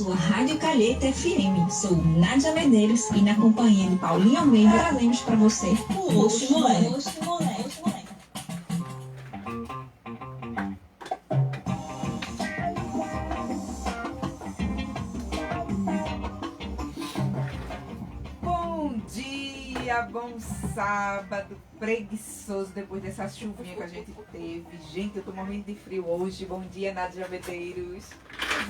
Sua Rádio Calheta FM. Sou Nádia Medeiros e na companhia de Paulinho Almeida trazemos para você o Oxe Moleque. Bom sábado, preguiçoso depois dessa chuvinha que a gente teve. Gente, eu tô morrendo de frio hoje. Bom dia, Nádia Medeiros.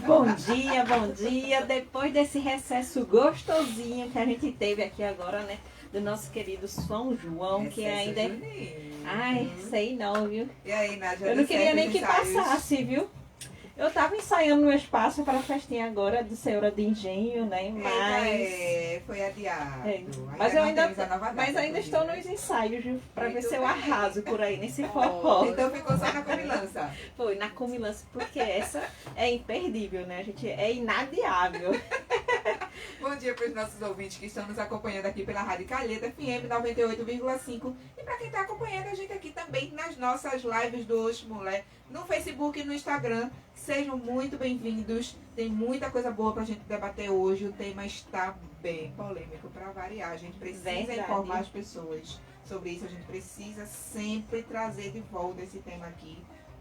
Bom dia. Depois desse recesso gostosinho que a gente teve aqui agora, né? Do nosso querido São João, recesso que ainda junino. Ai, sei não, viu? E aí, Nádia? Eu não queria nem que passasse, viu? Eu tava ensaiando no espaço para a festinha agora do Senhora de Engenho, né? Mas foi adiado. Mas eu ainda estou nos ensaios, viu? Para ver se eu arraso por aí nesse forró. Então ficou só na comilança. Foi, na comilança, porque essa é imperdível, né? A gente é inadiável. Bom dia para os nossos ouvintes que estão nos acompanhando aqui pela Rádio Calheta FM 98,5. E para quem está acompanhando a gente aqui também nas nossas lives do Oxe Moleque, no Facebook e no Instagram. Sejam muito bem-vindos. Tem muita coisa boa para a gente debater hoje. O tema está bem polêmico para variar. A gente precisa informar as pessoas sobre isso. A gente precisa sempre trazer de volta esse tema aqui,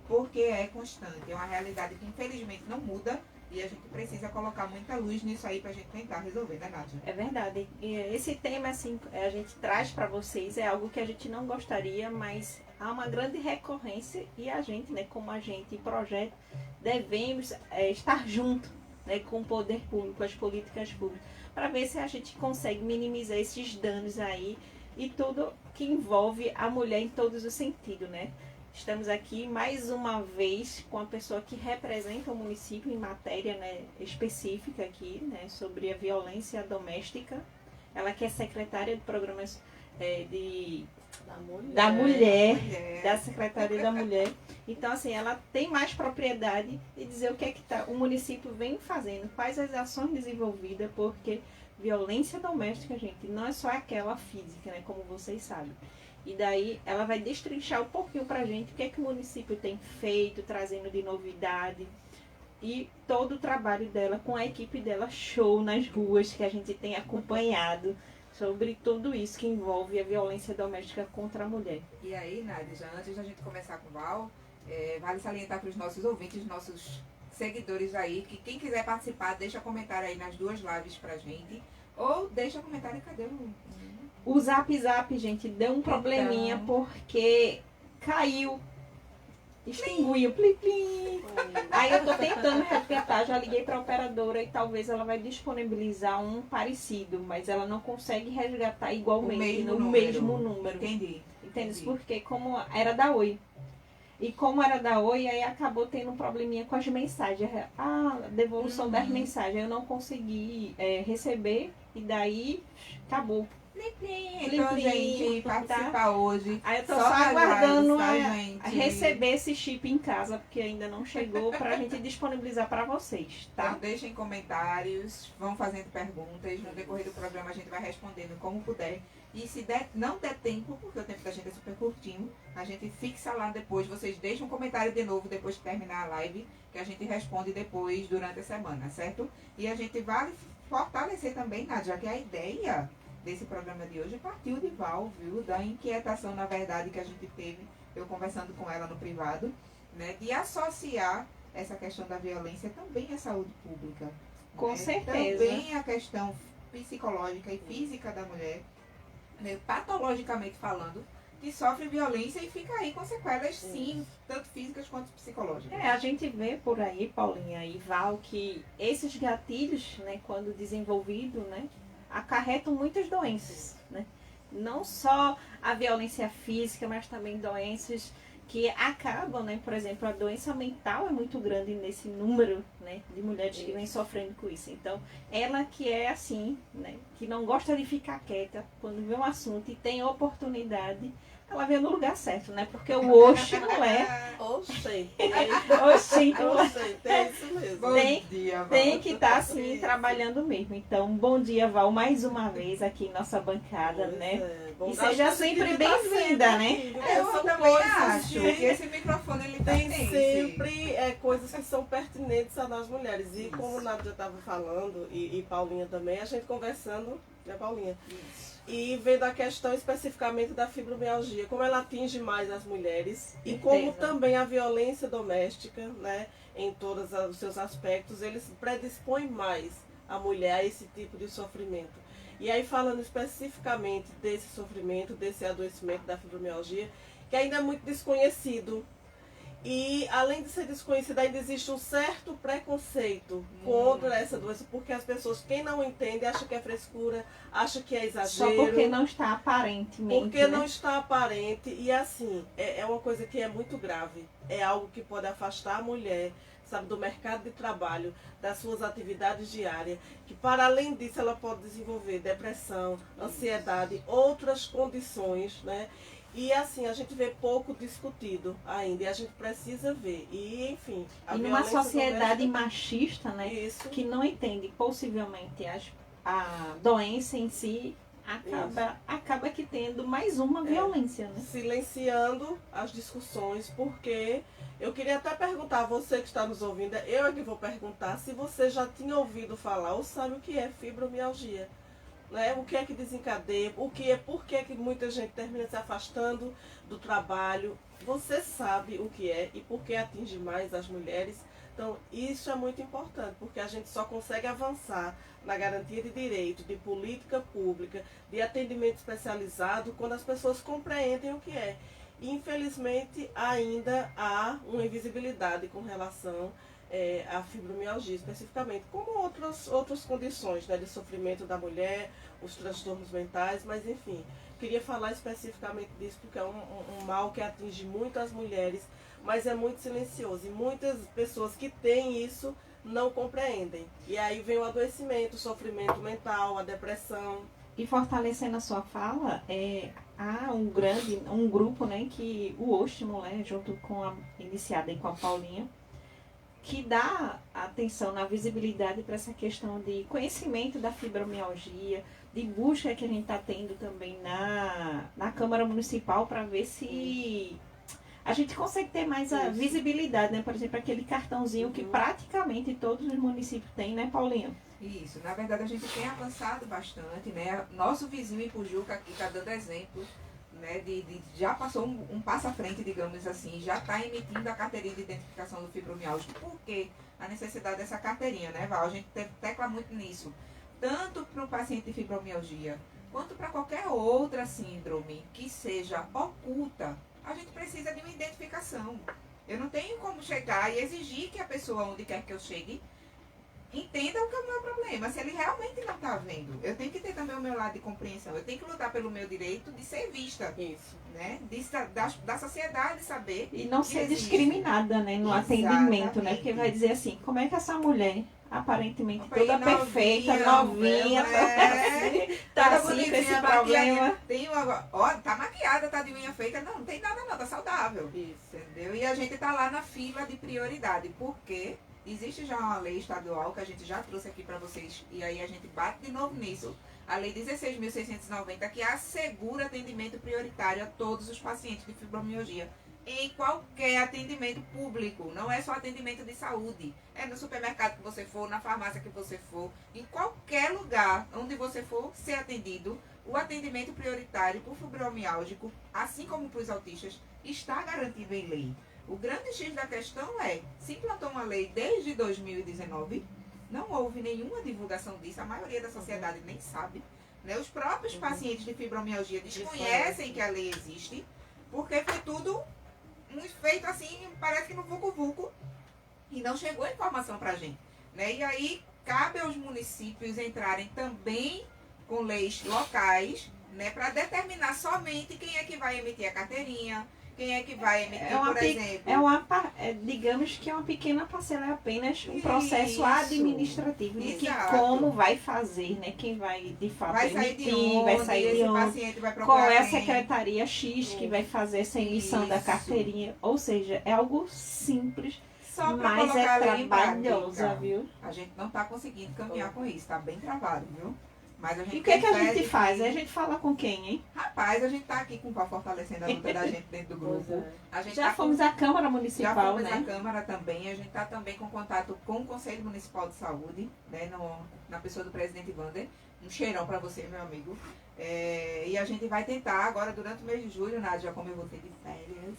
porque é constante. É uma realidade que infelizmente não muda. E a gente precisa colocar muita luz nisso aí pra gente tentar resolver, né, Nádia? É verdade. E esse tema, assim, a gente traz para vocês, é algo que a gente não gostaria, mas há uma grande recorrência e a gente, né, como agente e projeto, devemos estar junto, né, com o poder público, as políticas públicas, para ver se a gente consegue minimizar esses danos aí e tudo que envolve a mulher em todos os sentidos, né? Estamos aqui mais uma vez com a pessoa que representa o município em matéria, né, específica aqui, né, sobre a violência doméstica. Ela que é secretária de programas da mulher, da Secretaria da Mulher. Então, assim, ela tem mais propriedade de dizer o que é que o município vem fazendo, quais as ações desenvolvidas, porque violência doméstica, gente, não é só aquela física, né, como vocês sabem. E daí ela vai destrinchar um pouquinho pra gente o que é que o município tem feito, trazendo de novidade. E todo o trabalho dela com a equipe dela, show nas ruas, que a gente tem acompanhado sobre tudo isso que envolve a violência doméstica contra a mulher. E aí, Nádia, já antes da gente começar com o Val, vale salientar para os nossos ouvintes, nossos seguidores aí, que quem quiser participar, deixa comentário aí nas duas lives pra gente. Ou deixa comentário, cadê o Zap, gente, deu um probleminha porque caiu, extinguiu, plim, plim. Aí eu tô tentando resgatar, já liguei pra operadora e talvez ela vai disponibilizar um parecido, mas ela não consegue resgatar igualmente no mesmo número. Entendi. Entende? Porque como era da Oi. E como era da Oi, aí acabou tendo um probleminha com as mensagens. A devolução das mensagens eu não consegui receber e daí acabou. Então, gente, participar hoje. Aí eu tô só aguardando receber esse chip em casa, porque ainda não chegou, pra gente disponibilizar pra vocês, tá? Então deixem comentários, vão fazendo perguntas. No decorrer do programa a gente vai respondendo como puder. E se não der tempo, porque o tempo da gente é super curtinho, a gente fixa lá depois. Vocês deixam um comentário de novo depois que terminar a live, que a gente responde depois durante a semana, certo? E a gente vai fortalecer também, Nádia, que a ideia desse programa de hoje partiu de Val, viu? Da inquietação, na verdade, que a gente teve, eu conversando com ela no privado, né? De associar essa questão da violência também à saúde pública. Com certeza. Também a questão psicológica e física da mulher, né? Patologicamente falando, que sofre violência e fica aí com sequelas, sim, tanto físicas quanto psicológicas. A gente vê por aí, Paulinha e Val, que esses gatilhos, né, quando desenvolvido, né, acarretam muitas doenças, né? Não só a violência física, mas também doenças que acabam, né? Por exemplo, a doença mental é muito grande nesse número, né, de mulheres que vêm sofrendo com isso. Então, ela que é assim, né, que não gosta de ficar quieta, quando vê um assunto e tem oportunidade, ela veio no lugar certo, né? Porque o oximulé, Oxente. oximulé, Oxente, é isso mesmo. Bom Tem- dia, Val. tem que estar assim, Isso. trabalhando mesmo. Então, bom dia, Val, mais uma vez aqui em nossa bancada, Pois né? é. Bom, E acho seja que a gente sempre devia tá bem-vinda, sempre né? aqui, viu? Eu São também coisas acho que que esse microfone ele tem pertence. sempre coisas que são pertinentes a nós mulheres. E Isso. como o Nádia estava falando, e Paulinha também, a gente conversando, né, Paulinha? Isso. E vendo a questão especificamente da fibromialgia, como ela atinge mais as mulheres e como Certeza. também a violência doméstica, né, em todos os seus aspectos, eles predispõem mais a mulher a esse tipo de sofrimento. E aí falando especificamente desse sofrimento, desse adoecimento da fibromialgia, que ainda é muito desconhecido. E além de ser desconhecido, ainda existe um certo preconceito contra essa doença, porque as pessoas, quem não entende, acha que é frescura, acha que é exagero. Só porque não está aparentemente, Porque não né? está aparente e assim, é uma coisa que é muito grave. É algo que pode afastar a mulher, sabe, do mercado de trabalho, das suas atividades diárias, que para além disso ela pode desenvolver depressão, ansiedade, outras condições, né? E assim, a gente vê pouco discutido ainda, e a gente precisa ver. E enfim, a E numa violência sociedade doméstica- machista, né? Isso. Que não entende possivelmente a doença em si, acaba que tendo mais uma violência, né? Silenciando as discussões, porque eu queria até perguntar a você que está nos ouvindo, eu é que vou perguntar se você já tinha ouvido falar ou sabe o que é fibromialgia, né? O que é que desencadeia, por que é que muita gente termina se afastando do trabalho. Você sabe o que é e por que atinge mais as mulheres. Então, isso é muito importante, porque a gente só consegue avançar na garantia de direito, de política pública, de atendimento especializado, quando as pessoas compreendem o que é. E, infelizmente, ainda há uma invisibilidade com relação à fibromialgia, especificamente, como outras condições, né, de sofrimento da mulher, os transtornos mentais, mas, enfim, queria falar especificamente disso, porque é um mal que atinge muito as mulheres, mas é muito silencioso. E muitas pessoas que têm isso não compreendem. E aí vem o adoecimento, o sofrimento mental, a depressão. E fortalecendo a sua fala, há um grupo, né, que o Óstimo, né, junto com iniciada aí com a Paulinha, que dá atenção na visibilidade para essa questão de conhecimento da fibromialgia, de busca que a gente está tendo também na Câmara Municipal para ver se a gente consegue ter mais a Isso. visibilidade, né? Por exemplo, aquele cartãozinho que praticamente todos os municípios têm, né, Paulinha? Isso, na verdade a gente tem avançado bastante, né? Nosso vizinho Ipujuca aqui está dando exemplo, né? Já passou um passo à frente, digamos assim, já está emitindo a carteirinha de identificação do fibromialgia. Por quê? A necessidade dessa carteirinha, né, Val? A gente tecla muito nisso. Tanto para o paciente de fibromialgia, quanto para qualquer outra síndrome que seja oculta, a gente precisa de uma identificação. Eu não tenho como chegar e exigir que a pessoa, onde quer que eu chegue, entenda o que é o meu problema. Se ele realmente não está vendo, eu tenho que ter também o meu lado de compreensão. Eu tenho que lutar pelo meu direito de ser vista, Isso. né? Da sociedade saber. E não que ser existe. discriminada, né, no atendimento, né? Exatamente. Porque vai dizer assim, como é que essa mulher, aparentemente Opa, aí, toda perfeita, novinha, novinha, é. tá Toda assim com esse bonitinha, problema. maquiadinha. Tem uma, ó, tá maquiada, tá de unha feita. Não tem nada não, tá saudável. Isso. Entendeu? E a gente tá lá na fila de prioridade. Porque existe já uma lei estadual que a gente já trouxe aqui para vocês. E aí a gente bate de novo nisso. A lei 16.690, que assegura atendimento prioritário a todos os pacientes de fibromialgia. Em qualquer atendimento público. Não é só atendimento de saúde. É no supermercado que você for, na farmácia que você for. Em qualquer lugar onde você for ser atendido, o atendimento prioritário para o fibromialgico, assim como para os autistas, está garantido em lei. O grande X da questão é, se implantou uma lei desde 2019, não houve nenhuma divulgação disso, a maioria da sociedade nem sabe. Né? Os próprios pacientes de fibromialgia desconhecem que a lei existe, porque foi tudo feito assim, parece que no vulco-vulco, e não chegou a informação pra gente. Né? E aí, cabe aos municípios entrarem também com leis locais, né, para determinar somente quem é que vai emitir a carteirinha, Quem é que vai emitir, É uma por pe- exemplo? digamos que é uma pequena parcela, é apenas um processo Isso. administrativo de que Exato. como vai fazer, né? Quem vai de fato Vai sair de emitir, onde, vai sair de esse onde, paciente vai procurar qual é a quem. secretaria X que vai fazer essa emissão da Isso. carteirinha. Ou seja, é algo simples, Só para mas colocar é ali em trabalhosa, prática. viu? A gente não está conseguindo caminhar com isso, tá bem travado, viu? Mas a gente E o que é que a pede gente faz? que- A gente fala com quem, hein? Rapaz, a gente tá aqui com fortalecendo a luta da gente dentro do grupo. A gente Já tá fomos à Câmara Já Municipal, fomos à né? Câmara também, a gente está também com contato com o Conselho Municipal de Saúde, né, na pessoa do presidente Wander. Um cheirão para você, meu amigo. E a gente vai tentar agora, durante o mês de julho, Nádia, como eu vou ter de férias,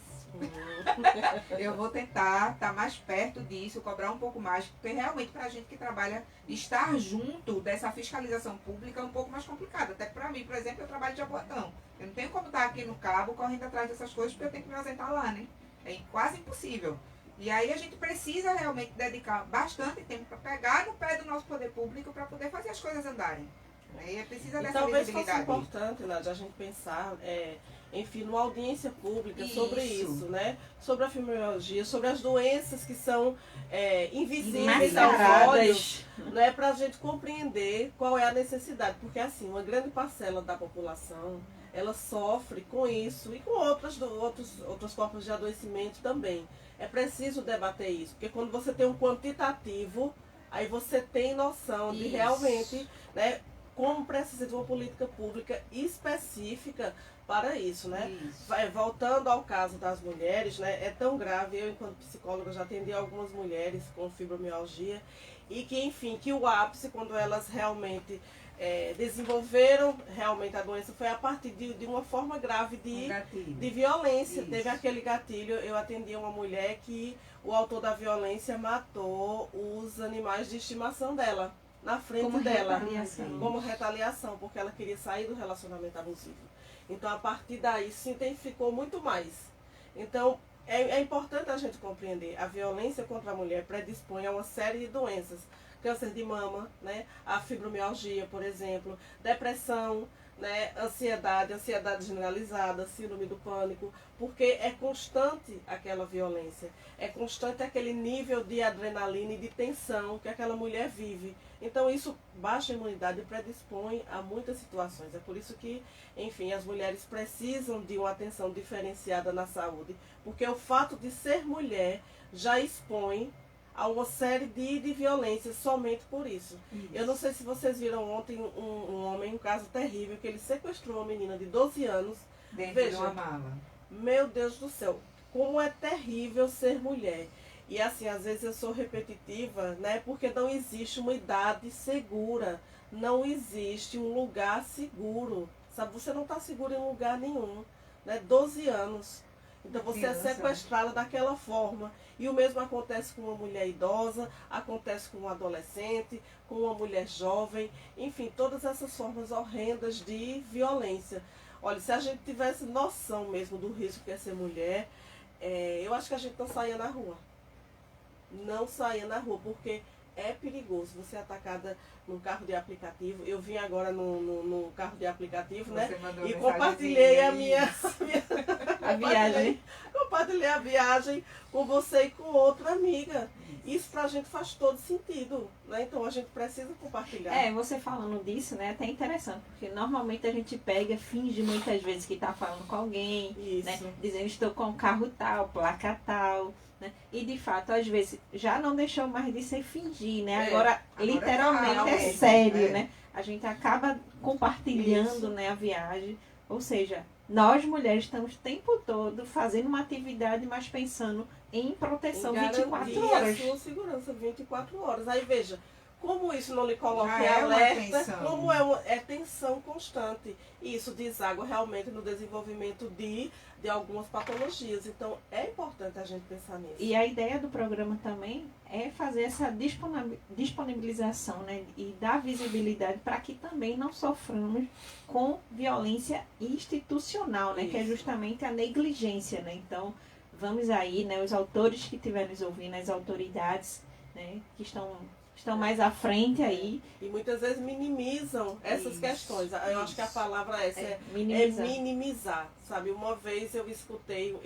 eu vou tentar estar mais perto disso, cobrar um pouco mais, porque realmente para a gente que trabalha, estar junto dessa fiscalização pública é um pouco mais complicado. Até para mim, por exemplo, eu trabalho de Jaboatão. Eu não tenho como estar aqui no Cabo correndo atrás dessas coisas, porque eu tenho que me ausentar lá, né? É quase impossível. E aí a gente precisa realmente dedicar bastante tempo para pegar no pé do nosso poder público para poder fazer as coisas andarem. E precisa E dessa talvez fosse visibilidade. importante, Nádia, a gente pensar, enfim, numa audiência pública sobre Isso. isso, né? Sobre a fibromialgia, sobre as doenças que são invisíveis aos Mascaradas. olhos, né? Para a gente compreender qual é a necessidade. Porque, assim, uma grande parcela da população, ela sofre com isso e com outros formas de adoecimento também. É preciso debater isso, porque quando você tem um quantitativo, aí você tem noção de Isso. realmente, né? Como precisa de uma política pública específica para isso, né? Isso. Voltando ao caso das mulheres, né? É tão grave, eu enquanto psicóloga já atendi algumas mulheres com fibromialgia e que, enfim, que o ápice, quando elas realmente desenvolveram realmente a doença, foi a partir de uma forma grave Um gatilho. de violência. Isso. Teve aquele gatilho, eu atendi uma mulher que o autor da violência matou os animais de estimação dela, na frente Como dela. retaliação. Como retaliação, porque ela queria sair do relacionamento abusivo. Então, a partir daí, se intensificou muito mais. Então, é importante a gente compreender. A violência contra a mulher predispõe a uma série de doenças. Câncer de mama, né? A fibromialgia, por exemplo, depressão, né? Ansiedade generalizada, síndrome do pânico, porque é constante aquela violência, é constante aquele nível de adrenalina e de tensão que aquela mulher vive. Então isso baixa a imunidade e predispõe a muitas situações. É por isso que, enfim, as mulheres precisam de uma atenção diferenciada na saúde, porque o fato de ser mulher já expõe a uma série de violências somente por isso. Eu não sei se vocês viram ontem um homem, um caso terrível, que ele sequestrou uma menina de 12 anos. Dentro Veja. de uma mala. Meu Deus do céu, como é terrível ser mulher. E assim, às vezes eu sou repetitiva, né? Porque não existe uma idade segura. Não existe um lugar seguro. Sabe, você não está seguro em lugar nenhum. Né? 12 anos. Então você é Criança. sequestrada daquela forma. E o mesmo acontece com uma mulher idosa, acontece com um adolescente, com uma mulher jovem, enfim, todas essas formas horrendas de violência. Olha, se a gente tivesse noção mesmo do risco que é ser mulher, eu acho que a gente não saía na rua. Não saía na rua, porque é perigoso você é atacada num carro de aplicativo. Eu vim agora no carro de aplicativo, né? Você mandou E mensagenzinha, compartilhei a minha, A viagem. compartilhei a viagem com você e com outra amiga. Isso pra gente faz todo sentido, né? Então a gente precisa compartilhar. Você falando disso, né? É até interessante, porque normalmente a gente pega, finge muitas vezes que tá falando com alguém, Isso. né? Dizendo estou com o carro tal, placa tal, né? E de fato, às vezes, já não deixou mais de ser fingir, né? Agora literalmente é realmente, sério, é. né? A gente acaba compartilhando, Isso. né, a viagem. Ou seja, nós mulheres estamos o tempo todo fazendo uma atividade, mas pensando em proteção Em 24 garantir horas. a sua segurança 24 horas. Aí veja, como isso não lhe coloca Já em é uma alerta, tensão. como é tensão constante. E isso deságua realmente no desenvolvimento de algumas patologias. Então é importante a gente pensar nisso. E a ideia do programa também é fazer essa disponibilização, né, e dar visibilidade para que também não soframos com violência institucional, né, que é Isso. justamente a negligência, né? Então, vamos aí, né, os autores que estiverem nos ouvindo, as autoridades, né, que estão estão mais à frente aí. E muitas vezes minimizam essas Isso, questões. Eu acho que a isso. palavra é essa, é minimizar, sabe? Uma vez eu escutei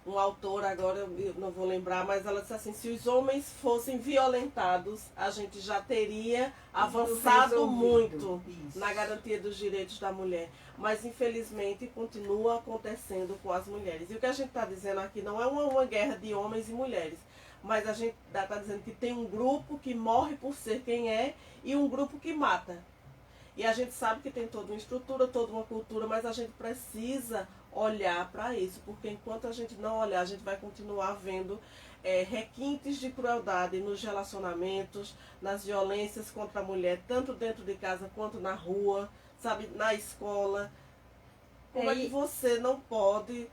um autor, agora eu não vou lembrar, mas ela disse assim, se os homens fossem violentados, a gente já teria avançado Resolvido. muito Isso. na garantia dos direitos da mulher. Mas infelizmente continua acontecendo com as mulheres. E o que a gente está dizendo aqui não é uma guerra de homens e mulheres, mas a gente está dizendo que tem um grupo que morre por ser quem é e um grupo que mata. E a gente sabe que tem toda uma estrutura, toda uma cultura, mas a gente precisa olhar para isso, porque enquanto a gente não olhar, a gente vai continuar vendo requintes de crueldade nos relacionamentos, nas violências contra a mulher, tanto dentro de casa quanto na rua, sabe, na escola. Como é que você não pode...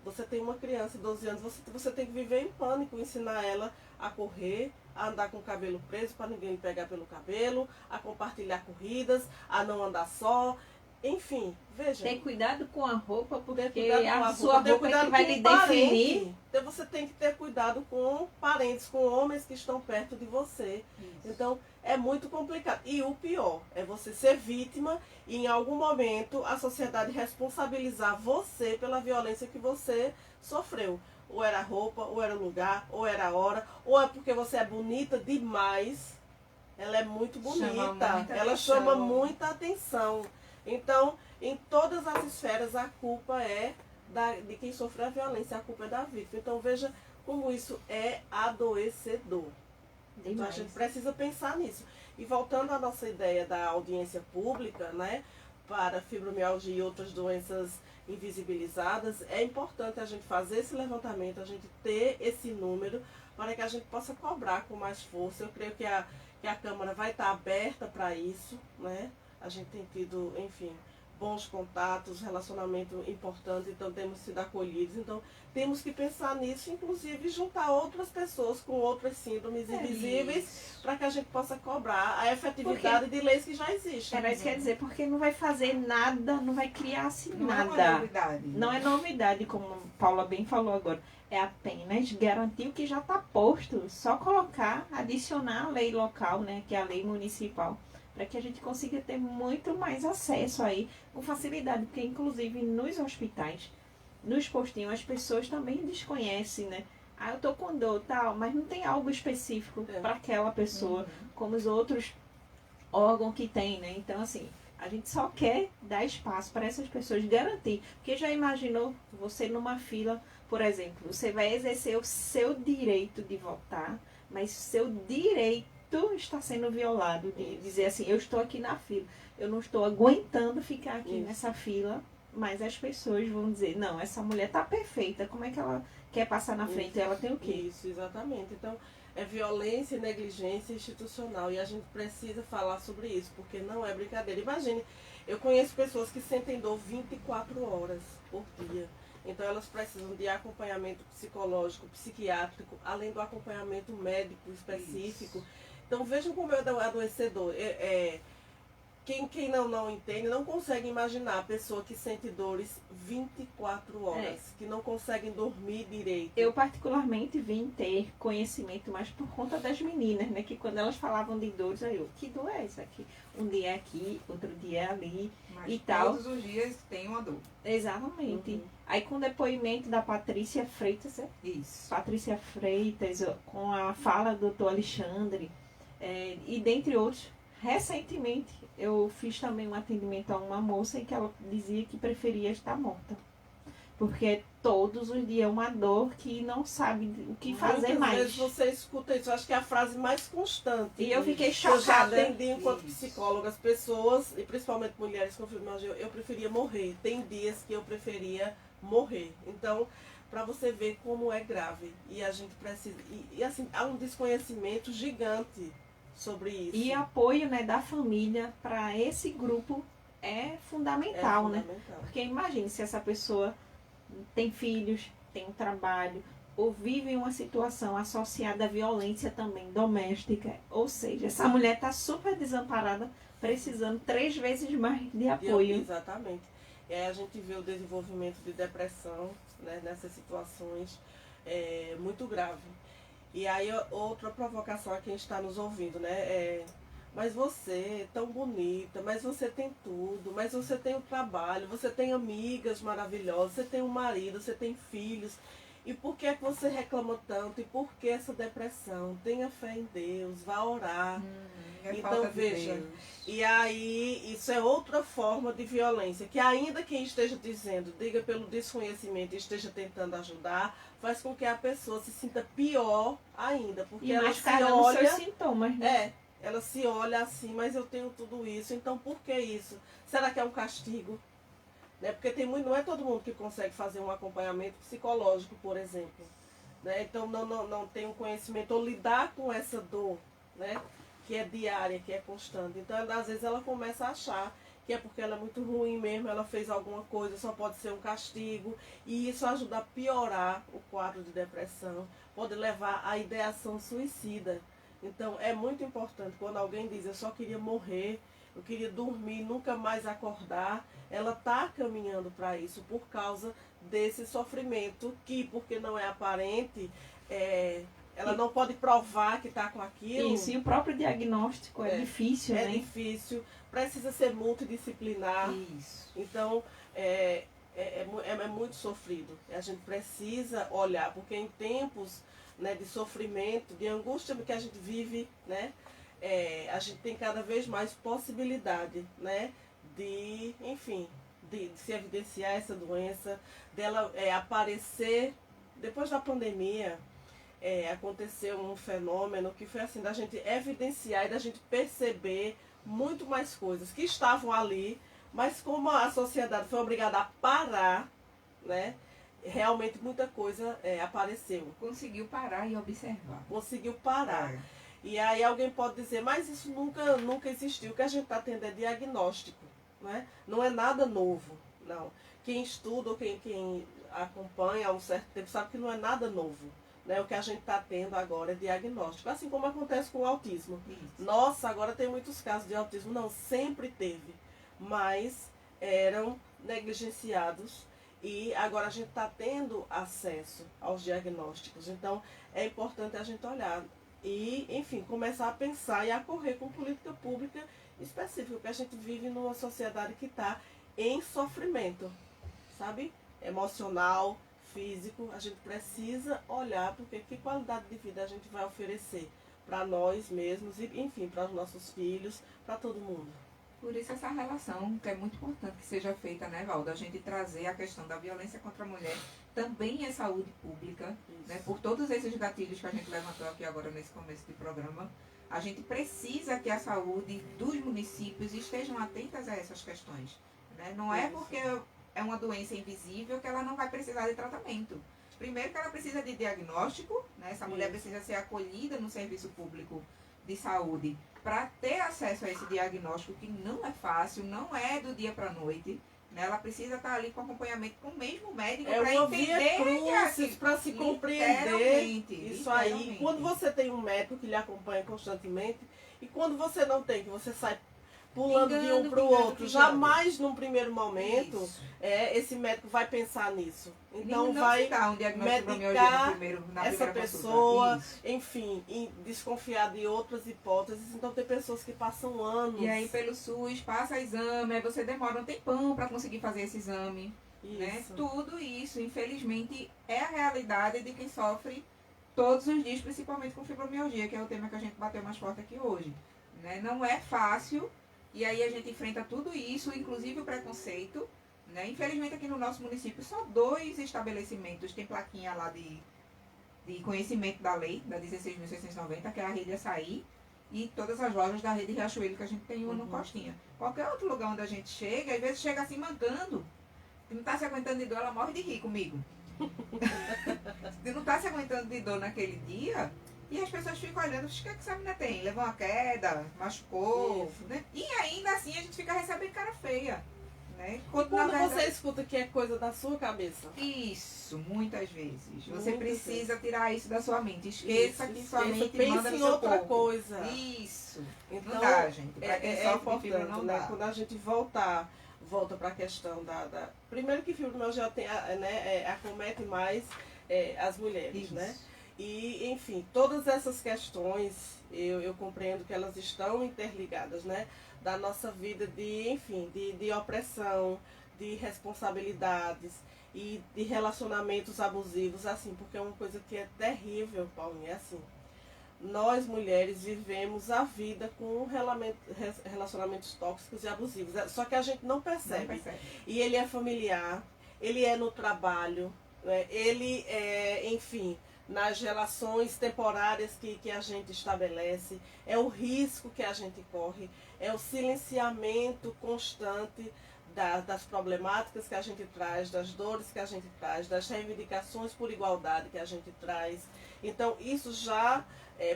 Você tem uma criança de 12 anos, você tem que viver em pânico, ensinar ela a correr, a andar com o cabelo preso para ninguém lhe pegar pelo cabelo, a compartilhar corridas, a não andar só. Enfim, veja. Ter cuidado com a roupa, porque cuidado com a sua roupa é que vai lhe definir. Então você tem que ter cuidado com parentes, com homens que estão perto de você. Isso. Então é muito complicado. E o pior é você ser vítima e em algum momento a sociedade responsabilizar você pela violência que você sofreu. Ou era a roupa, ou era o lugar, ou era a hora, ou é porque você é bonita demais. Ela é muito bonita, ela chama muita atenção. Então, em todas as esferas, a culpa é de quem sofreu a violência, a culpa é da vítima. Então, veja como isso é adoecedor. Então, a gente precisa pensar nisso. E voltando à nossa ideia da audiência pública, né, para fibromialgia e outras doenças invisibilizadas, é importante a gente fazer esse levantamento, a gente ter esse número, para que a gente possa cobrar com mais força. Eu creio que a Câmara vai estar aberta para isso, né? A gente tem tido, enfim, bons contatos, relacionamento importante, então temos sido acolhidos. Então, temos que pensar nisso, inclusive juntar outras pessoas com outras síndromes invisíveis, para que a gente possa cobrar a efetividade de leis que já existem. Era isso que quer dizer, porque não vai fazer nada, não vai criar assim nada. Não é novidade. Não é novidade, como a Paula bem falou agora. É apenas garantir o que já está posto. Só colocar, adicionar a lei local, né, que é a lei municipal, para que a gente consiga ter muito mais acesso aí com facilidade, porque inclusive nos hospitais, nos postinhos, as pessoas também desconhecem, né? Ah, eu tô com dor, tal, mas não tem algo específico para aquela pessoa, como os outros órgãos que tem, né? Então, assim, a gente só quer dar espaço para essas pessoas garantir, porque já imaginou você numa fila, por exemplo, você vai exercer o seu direito de votar, mas o seu direito está sendo violado, de dizer assim, eu estou aqui na fila, eu não estou aguentando ficar aqui nessa fila, mas as pessoas vão dizer, não, essa mulher está perfeita, como é que ela quer passar na frente? Ela tem o quê? Isso, exatamente. Então, é violência e negligência institucional, e a gente precisa falar sobre isso, porque não é brincadeira. Imagine, eu conheço pessoas que sentem dor 24 horas por dia. Então elas precisam de acompanhamento psicológico, psiquiátrico, além do acompanhamento médico específico. Isso. Então vejam como é adoecedor. Quem não entende, não consegue imaginar a pessoa que sente dores 24 horas, que não conseguem dormir direito. Eu particularmente vim ter conhecimento mais por conta das meninas, né? Que quando elas falavam de dores, aí eu, que dor é essa aqui? Um dia é aqui, outro dia é ali. Mas e tal. Todos os dias tem uma dor. Exatamente. Aí com o depoimento da Patrícia Freitas, Isso. Patrícia Freitas, com a fala do Dr. Alexandre, e dentre outros, recentemente eu fiz também um atendimento a uma moça em que ela dizia que preferia estar morta. Porque todos os dias é uma dor que não sabe o que fazer Muitas mais. vezes você escuta isso, eu acho que é a frase mais constante. E eu fiquei Eu já chocada. atendi enquanto psicóloga as pessoas, e principalmente mulheres com fibromialgia, eu preferia morrer. Tem dias que eu preferia morrer. Então, para você ver como é grave. E a gente precisa... E assim, há um desconhecimento gigante sobre isso. E apoio, né, da família para esse grupo é fundamental, né? Porque imagine se essa pessoa tem filhos, tem um trabalho, ou vive uma situação associada à violência também doméstica. Ou seja, essa mulher está super desamparada, precisando 3 vezes mais de apoio. Exatamente. E aí a gente vê o desenvolvimento de depressão, né, nessas situações muito grave. E aí outra provocação a quem está nos ouvindo, né? Mas você é tão bonita, mas você tem tudo, mas você tem o trabalho, você tem amigas maravilhosas, você tem um marido, você tem filhos. E por que é que você reclama tanto? E por que essa depressão? Tenha fé em Deus, vá orar. Então veja, e aí isso é outra forma de violência, que ainda quem esteja dizendo, diga pelo desconhecimento e esteja tentando ajudar, faz com que a pessoa se sinta pior ainda, porque E ela se mascarando olha, seus sintomas, né? ela se olha assim, mas eu tenho tudo isso, então por que isso? Será que é um castigo? Né? Porque não é todo mundo que consegue fazer um acompanhamento psicológico, por exemplo. Né? Então não tem um conhecimento ou lidar com essa dor, né? Que é diária, que é constante. Então, às vezes ela começa a achar que é porque ela é muito ruim mesmo, ela fez alguma coisa, só pode ser um castigo. E isso ajuda a piorar o quadro de depressão, pode levar à ideação suicida. Então, é muito importante quando alguém diz, eu só queria morrer, eu queria dormir, nunca mais acordar, ela está caminhando para isso por causa desse sofrimento que, porque não é aparente, ela não pode provar que está com aquilo. Isso, e o próprio diagnóstico é difícil, né? É difícil, precisa ser multidisciplinar. Isso. Então, é muito sofrido. A gente precisa olhar, porque em tempos, né, de sofrimento, de angústia que a gente vive, né, a gente tem cada vez mais possibilidade, né, de, enfim, de se evidenciar essa doença, dela aparecer. Depois da pandemia, aconteceu um fenômeno que foi assim, da gente evidenciar e da gente perceber muito mais coisas que estavam ali, mas como a sociedade foi obrigada a parar, né, realmente muita coisa apareceu. Conseguiu parar e observar. Conseguiu parar. E aí alguém pode dizer, mas isso nunca existiu. O que a gente está tendo é diagnóstico, né? Não é nada novo, não. Quem estuda ou quem acompanha há um certo tempo sabe que não é nada novo. Né? O que a gente está tendo agora é diagnóstico, assim como acontece com o autismo. Isso. Nossa, agora tem muitos casos de autismo. Não, sempre teve, mas eram negligenciados e agora a gente está tendo acesso aos diagnósticos. Então é importante a gente olhar e, enfim, começar a pensar e a correr com política pública específica, porque a gente vive numa sociedade que está em sofrimento, sabe? Emocional, físico. A gente precisa olhar porque que qualidade de vida a gente vai oferecer para nós mesmos e, enfim, para os nossos filhos, para todo mundo. Por isso essa relação, que é muito importante que seja feita, né, Valdo? A gente trazer a questão da violência contra a mulher também é saúde pública, né? Por todos esses gatilhos que a gente levantou aqui agora nesse começo de programa, a gente precisa que a saúde dos municípios estejam atentas a essas questões, né? Não é porque é uma doença invisível que ela não vai precisar de tratamento. Primeiro que ela precisa de diagnóstico, né? Essa mulher precisa ser acolhida no serviço público de saúde para ter acesso a esse diagnóstico, que não é fácil, não é do dia para a noite. Né? Ela precisa estar ali com acompanhamento com o mesmo médico para entender para se compreender isso aí. Quando você tem um médico que lhe acompanha constantemente e quando você não tem, que você sai pulando de um para o outro, jamais num primeiro momento esse médico vai pensar nisso. Então não vai dar um medicar essa pessoa, enfim, desconfiar de outras hipóteses. Então tem pessoas que passam anos. E aí pelo SUS passa exame, aí você demora um tempão para conseguir fazer esse exame. Né? Tudo isso, infelizmente, é a realidade de quem sofre todos os dias, principalmente com fibromialgia, que é o tema que a gente bateu mais forte aqui hoje. Né? Não é fácil. E aí a gente enfrenta tudo isso, inclusive o preconceito. Né? Infelizmente aqui no nosso município só 2 estabelecimentos tem plaquinha lá de conhecimento da lei, da 16.690, que é a Rede Açaí, e todas as lojas da Rede Riachuelo que a gente tem uma no Costinha. Qualquer outro lugar onde a gente chega, às vezes chega assim mancando. Se não está se aguentando de dor, ela morre de rir comigo. Se não está se aguentando de dor naquele dia... E as pessoas ficam olhando, o que essa menina tem? Levou uma queda, machucou, né? E ainda assim a gente fica recebendo cara feia. Né? Quando você escuta que é coisa da sua cabeça. Isso, muitas vezes. Você precisa tirar isso da sua mente. Esqueça que sua mente manda em no seu outra corpo. coisa. Então, não Então, dá, gente. Pra quem sofre importante, fibra, não né? dá. Quando a gente volta para a questão da... Primeiro que fibromialgia acomete mais as mulheres, Isso. né? E, enfim, todas essas questões, eu compreendo que elas estão interligadas, né? Da nossa vida de opressão, de responsabilidades e de relacionamentos abusivos, assim, porque é uma coisa que é terrível, Paulinha, é assim. Nós, mulheres, vivemos a vida com relacionamentos tóxicos e abusivos, só que a gente não percebe. Não percebe. E ele é familiar, ele é no trabalho, né? Ele é, enfim, nas relações temporárias que a gente estabelece, é o risco que a gente corre, é o silenciamento constante das problemáticas que a gente traz, das dores que a gente traz, das reivindicações por igualdade que a gente traz. Então, isso já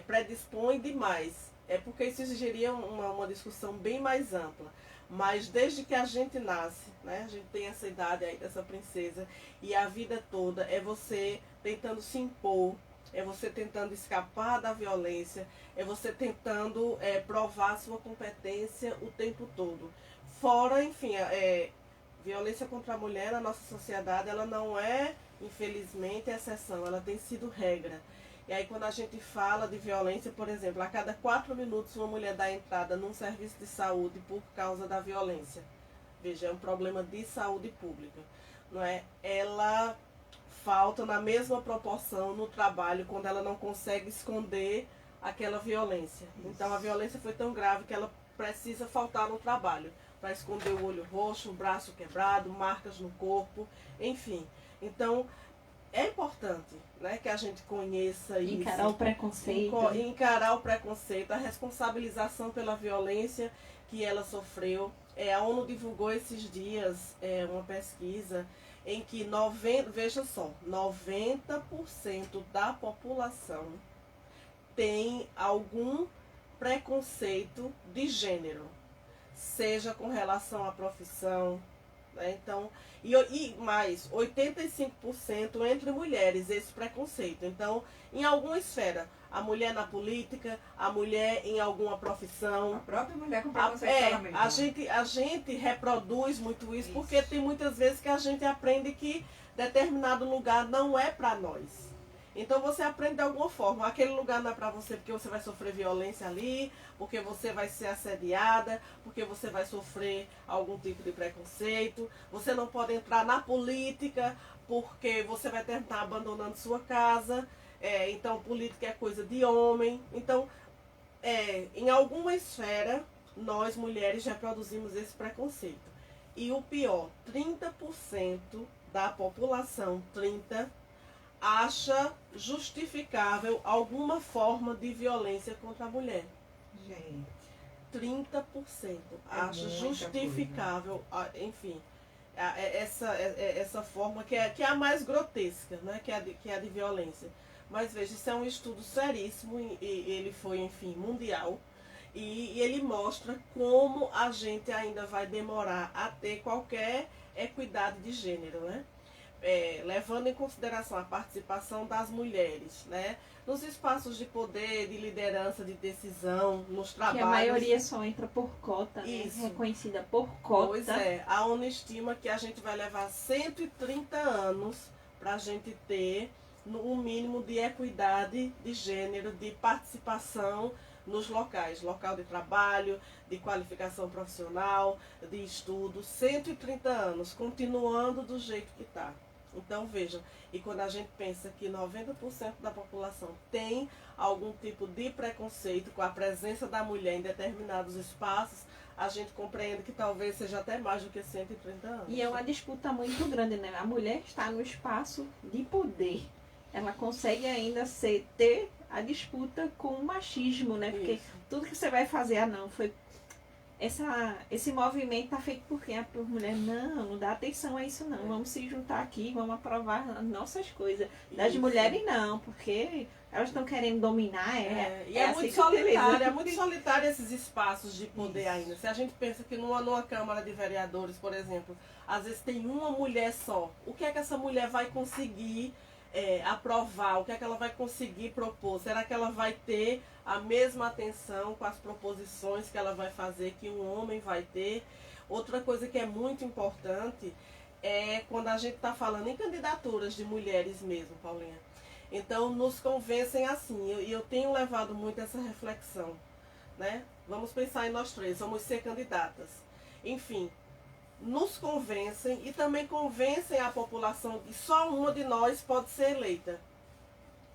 predispõe demais. É porque isso exigiria uma discussão bem mais ampla. Mas desde que a gente nasce, né, a gente tem essa idade aí dessa princesa, e a vida toda é você tentando se impor, é você tentando escapar da violência, é você tentando provar sua competência o tempo todo. Fora, enfim, violência contra a mulher na nossa sociedade, ela não é, infelizmente, exceção, ela tem sido regra. E aí quando a gente fala de violência, por exemplo, a cada 4 minutos uma mulher dá entrada num serviço de saúde por causa da violência. Veja, é um problema de saúde pública, não é? Ela falta na mesma proporção no trabalho quando ela não consegue esconder aquela violência. Então a violência foi tão grave que ela precisa faltar no trabalho para esconder o olho roxo, o braço quebrado, marcas no corpo, enfim. Então é importante, né, que a gente conheça isso. Encarar o preconceito. Encarar o preconceito, a responsabilização pela violência que ela sofreu. A ONU divulgou esses dias uma pesquisa em que 90% da população tem algum preconceito de gênero, seja com relação à profissão, né? Então, e mais, 85% entre mulheres, esse preconceito. Então, em alguma esfera, a mulher na política, a mulher em alguma profissão. A própria mulher com preconceito também. A gente reproduz muito isso, porque tem muitas vezes que a gente aprende que determinado lugar não é para nós. Então você aprende de alguma forma, aquele lugar não é para você porque você vai sofrer violência ali, porque você vai ser assediada, porque você vai sofrer algum tipo de preconceito, você não pode entrar na política porque você vai terminar abandonando sua casa, então política é coisa de homem. Então, em alguma esfera, nós mulheres já produzimos esse preconceito. E o pior, 30% da população, acha justificável alguma forma de violência contra a mulher. Gente. 30% acha justificável, enfim, essa forma que é a mais grotesca, né, que é a de violência. Mas veja, isso é um estudo seríssimo e ele foi, enfim, mundial. E ele mostra como a gente ainda vai demorar a ter qualquer equidade de gênero, né? Levando em consideração a participação das mulheres, né, nos espaços de poder, de liderança, de decisão, nos trabalhos. Que a maioria só entra por cota, né? Reconhecida por cota. Pois é, a ONU estima que a gente vai levar 130 anos para a gente ter um mínimo de equidade de gênero, de participação nos locais, local de trabalho, de qualificação profissional, de estudo, 130 anos, continuando do jeito que está. Então vejam, e quando a gente pensa que 90% da população tem algum tipo de preconceito com a presença da mulher em determinados espaços, a gente compreende que talvez seja até mais do que 130 anos. E é uma disputa muito grande, né? A mulher está no espaço de poder. Ela consegue ainda ter a disputa com o machismo, né? Porque tudo que você vai fazer, esse movimento tá feito por quem? Por mulher. Não dá atenção a isso não. Vamos se juntar aqui, vamos aprovar as nossas coisas. Das mulheres não, porque elas estão querendo dominar. E é muito solitário, muito solitário esses espaços de poder ainda. Se a gente pensa que numa Câmara de Vereadores, por exemplo, às vezes tem uma mulher só, o que é que essa mulher vai conseguir aprovar? O que é que ela vai conseguir propor? Será que ela vai ter a mesma atenção com as proposições que ela vai fazer que um homem vai ter? Outra coisa que é muito importante é quando a gente está falando em candidaturas de mulheres mesmo, Paulinha. Então, nos convencem assim. E eu tenho levado muito essa reflexão, né? Vamos pensar em nós três, vamos ser candidatas. Enfim, nos convencem e também convencem a população que só uma de nós pode ser eleita.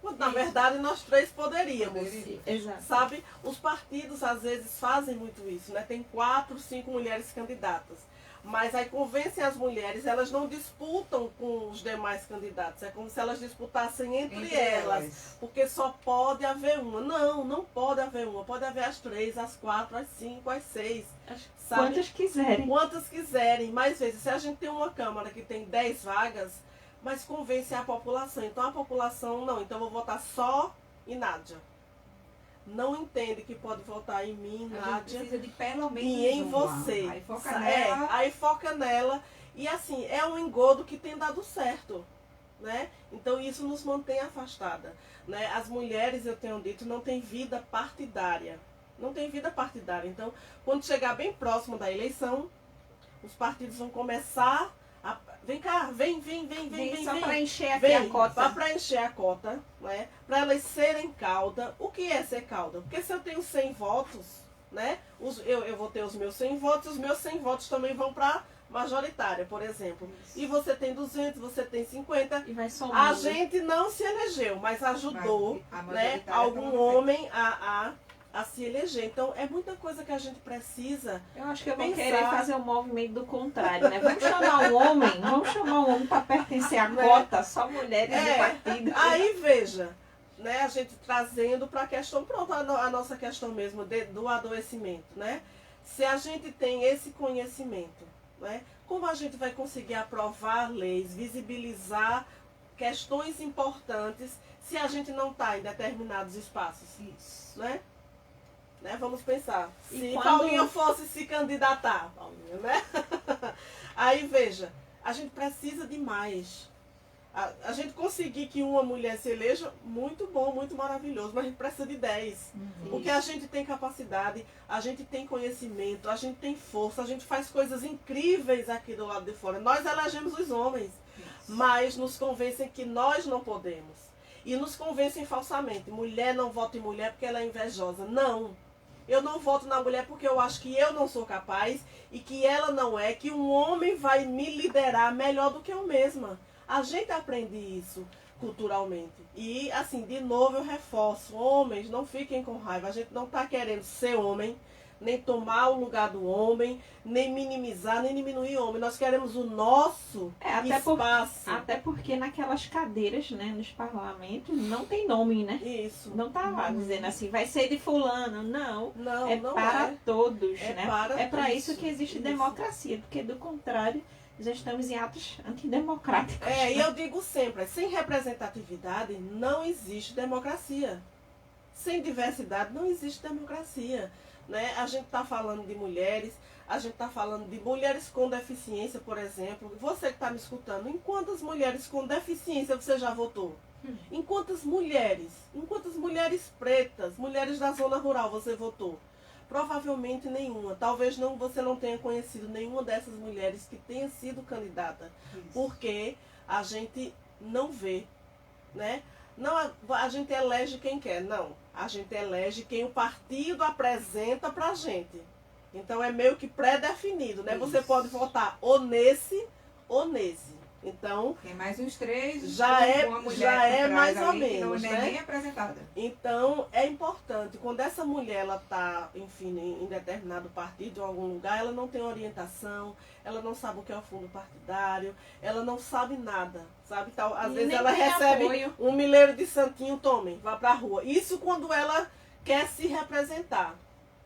Quando, na verdade, nós três poderíamos. Exato. Sabe? Os partidos, às vezes, fazem muito isso, né? Tem 4, 5 mulheres candidatas. Mas aí convencem as mulheres, elas não disputam com os demais candidatos. É como se elas disputassem entre elas. Porque só pode haver uma. Não, não pode haver uma. Pode haver as 3, as 4, as 5, as 6. Sabe? Quantas quiserem. Quantas quiserem. Mas veja, se a gente tem uma Câmara que tem 10 vagas, mas convence a população. Então a população, não, então eu vou votar só em Nádia. Não entende que pode votar em mim, Nádia, precisa de pelo menos e em uma. você. Aí foca nela. Aí foca nela. E assim, é um engodo que tem dado certo, né? Então isso nos mantém afastada, né? As mulheres, eu tenho dito, não têm vida partidária. Não tem vida partidária. Então, quando chegar bem próximo da eleição, os partidos vão começar a... Vem cá, vem. Só para encher aqui Vem, a cota. só para encher a cota, né? Para elas serem cauda. O que é ser cauda? Porque se eu tenho 100 votos, né? Eu vou ter os meus 100 votos, os meus 100 votos também vão para majoritária, por exemplo. E você tem 200, você tem 50. E vai somando. A gente não se elegeu, mas ajudou, Mas a né? majoritária Algum tava homem a se eleger. Então, é muita coisa que a gente precisa. Eu acho que eu vou pensar. querer fazer o movimento do contrário, né? Vamos chamar um homem para pertencer à cota, só mulheres do partido. Aí veja, né, a gente trazendo para a questão, pronto, a nossa questão mesmo do adoecimento, né? Se a gente tem esse conhecimento, né, como a gente vai conseguir aprovar leis, visibilizar questões importantes se a gente não está em determinados espaços? Isso. Né? Vamos pensar. E Se quando- Paulinha fosse se candidatar, Paulinha, né? Aí veja, a gente precisa de mais. A gente conseguir que uma mulher se eleja, muito bom, muito maravilhoso, mas a gente precisa de 10. Porque a gente tem capacidade, a gente tem conhecimento, a gente tem força, a gente faz coisas incríveis aqui do lado de fora. Nós elegemos os homens, mas nos convencem que nós não podemos. E nos convencem falsamente. Mulher não vota em mulher porque ela é invejosa. Não. Eu não voto na mulher porque eu acho que eu não sou capaz e que ela não é, que um homem vai me liderar melhor do que eu mesma. A gente aprende isso culturalmente. E, assim, de novo eu reforço. Homens, não fiquem com raiva. A gente não está querendo ser homem, nem tomar o lugar do homem, nem minimizar, nem diminuir o homem. Nós queremos o nosso espaço. Até porque naquelas cadeiras, né, nos parlamentos, não tem nome, né? Isso. Não tá lá dizendo assim, vai ser de fulano. Não. Não, É não para é. todos, É né? para É para isso, isso que existe isso. democracia, porque do contrário, já estamos em atos antidemocráticos. É, e eu digo sempre, sem representatividade não existe democracia. Sem diversidade não existe democracia. Né? A gente está falando de mulheres, a gente está falando de mulheres com deficiência, por exemplo. Você que está me escutando, em quantas mulheres com deficiência você já votou? Em quantas mulheres pretas, mulheres da zona rural você votou? Provavelmente nenhuma. Talvez você não tenha conhecido nenhuma dessas mulheres que tenha sido candidata. Porque a gente não vê, né? Não, a gente elege quem quer, não. A gente elege quem o partido apresenta pra gente. Então é meio que pré-definido, né? Você pode votar ou nesse ou nesse. Então, Tem mais uns 3. Já é- uma mulher já por é trás mais ou ali que menos, não né? é nem apresentada. Então, é importante, quando essa mulher ela está, enfim, em determinado partido, em algum lugar, ela não tem orientação, ela não sabe o que é o fundo partidário, ela não sabe nada, sabe? Tal, às E vezes nem ela tem recebe apoio. um milheiro de santinho, tomem, vá pra rua. Isso quando ela quer se representar.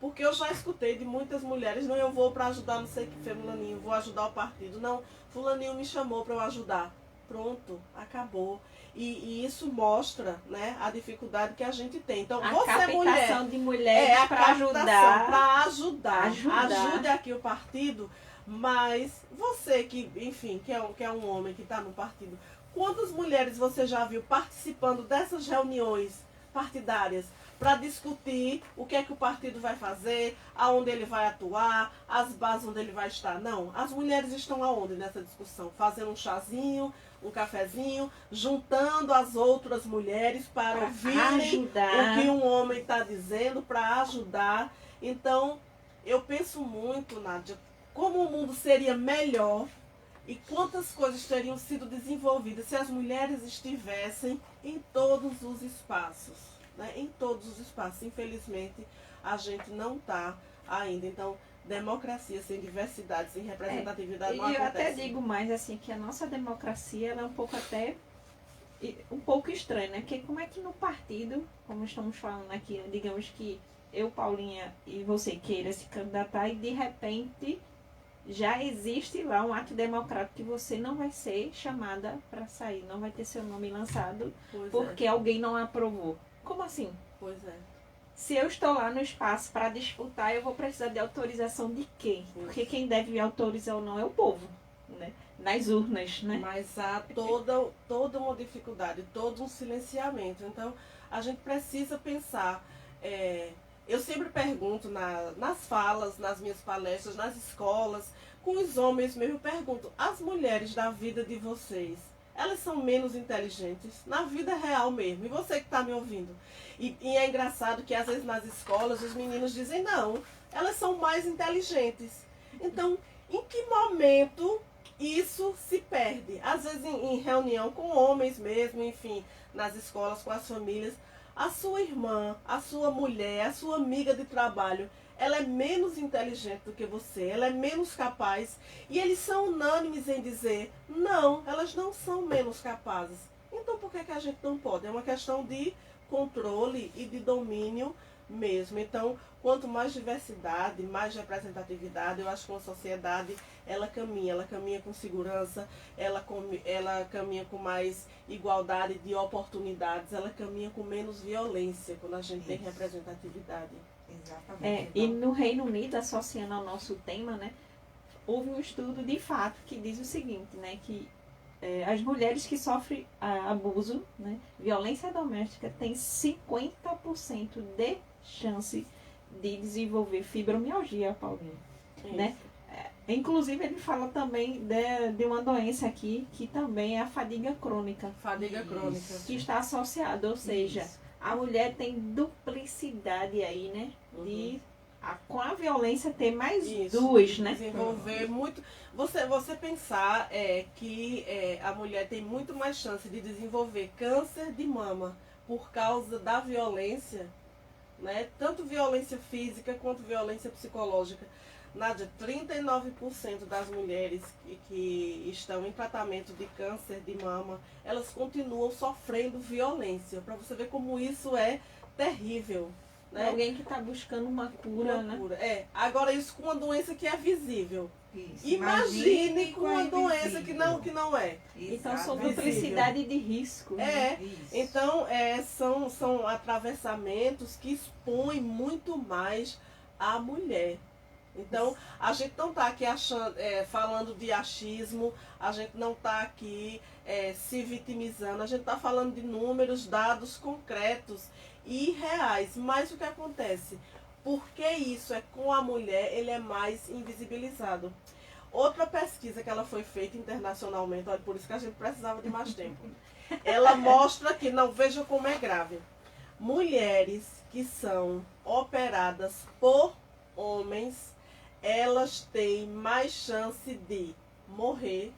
Porque eu já escutei de muitas mulheres, não, eu vou para ajudar não sei que fulaninho, vou ajudar o partido. Não, fulaninho me chamou para eu ajudar. Pronto, acabou. E isso mostra, né, a dificuldade que a gente tem. Então, A você captação mulher, de mulheres a para captação, ajudar. para ajudar. Ajudar. Ajude aqui o partido, mas você que, enfim, que é um homem que está no partido, quantas mulheres você já viu participando dessas reuniões partidárias para discutir o que é que o partido vai fazer, aonde ele vai atuar, as bases onde ele vai estar. Não, as mulheres estão aonde nessa discussão? Fazendo um chazinho, um cafezinho, juntando as outras mulheres para ouvirem o que um homem está dizendo, para ajudar. Então, eu penso muito, Nádia, como o mundo seria melhor e quantas coisas teriam sido desenvolvidas se as mulheres estivessem em todos os espaços, né? Em todos os espaços. Infelizmente, a gente não está ainda. Então, democracia sem diversidade, sem representatividade não acontece. E eu acontece. até digo mais assim, que a nossa democracia ela é um pouco estranha, né? Porque como é que no partido, como estamos falando aqui, digamos que eu, Paulinha, e você queira se candidatar e de repente já existe lá um ato democrático que você não vai ser chamada para sair, não vai ter seu nome lançado porque alguém não aprovou. Como assim? Pois é. Se eu estou lá no espaço para disputar, eu vou precisar de autorização de quem? Porque quem deve autorizar ou não é o povo, né? Nas urnas, né? Mas há toda uma dificuldade, todo um silenciamento. Então, a gente precisa pensar. Eu sempre pergunto nas falas, nas minhas palestras, nas escolas, com os homens mesmo, eu pergunto, as mulheres da vida de vocês, elas são menos inteligentes? Na vida real mesmo. E você que está me ouvindo? E é engraçado que às vezes nas escolas os meninos dizem, não, elas são mais inteligentes. Então, em que momento isso se perde? Às vezes em reunião com homens mesmo, enfim, nas escolas, com as famílias, a sua irmã, a sua mulher, a sua amiga de trabalho, ela é menos inteligente do que você, ela é menos capaz, e eles são unânimes em dizer, não, elas não são menos capazes. Então por que a gente não pode? É uma questão de controle e de domínio mesmo. Então, quanto mais diversidade, mais representatividade, eu acho que uma sociedade, ela caminha com segurança, ela caminha com mais igualdade de oportunidades, ela caminha com menos violência quando a gente tem representatividade. Exatamente. E no Reino Unido, associando ao nosso tema, né, houve um estudo de fato que diz o seguinte, né, que as mulheres que sofrem abuso, né, violência doméstica, têm 50% de chance de desenvolver fibromialgia, Paulinho, né? Inclusive ele fala também de uma doença aqui que também é a fadiga crônica. Fadiga crônica. Que está associada, ou seja, a mulher tem duplicidade aí, né? De com a violência ter mais duas, né? Desenvolver muito. Você pensar que a mulher tem muito mais chance de desenvolver câncer de mama por causa da violência, né? Tanto violência física quanto violência psicológica. Nádia, 39% das mulheres que estão em tratamento de câncer de mama, elas continuam sofrendo violência. Para você ver como isso é terrível. Né? Alguém que está buscando uma cura, né? Agora isso com uma doença que é visível. Isso. Imagine com uma doença que não é. Então são duplicidade de risco. Né? Então são atravessamentos que expõem muito mais a mulher. Então, a gente não está aqui falando de achismo, a gente não está aqui se vitimizando, a gente está falando de números, dados concretos e reais. Mas o que acontece? Porque isso é com a mulher, ele é mais invisibilizado. Outra pesquisa que ela foi feita internacionalmente, olha, por isso que a gente precisava de mais tempo. Ela mostra que, não, veja como é grave. Mulheres que são operadas por homens, elas têm mais chance de morrer,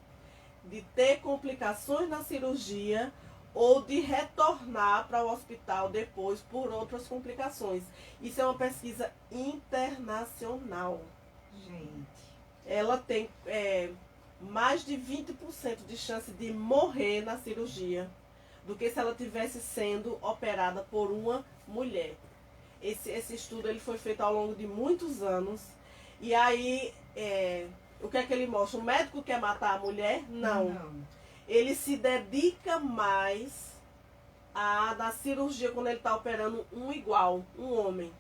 de ter complicações na cirurgia ou de retornar para o hospital depois por outras complicações. Isso é uma pesquisa internacional. Gente. Ela tem mais de 20% de chance de morrer na cirurgia do que se ela tivesse sendo operada por uma mulher. Esse estudo ele foi feito ao longo de muitos anos. E aí, o que é que ele mostra? O médico quer matar a mulher? Não. Ele se dedica mais na cirurgia quando ele está operando um igual, um homem.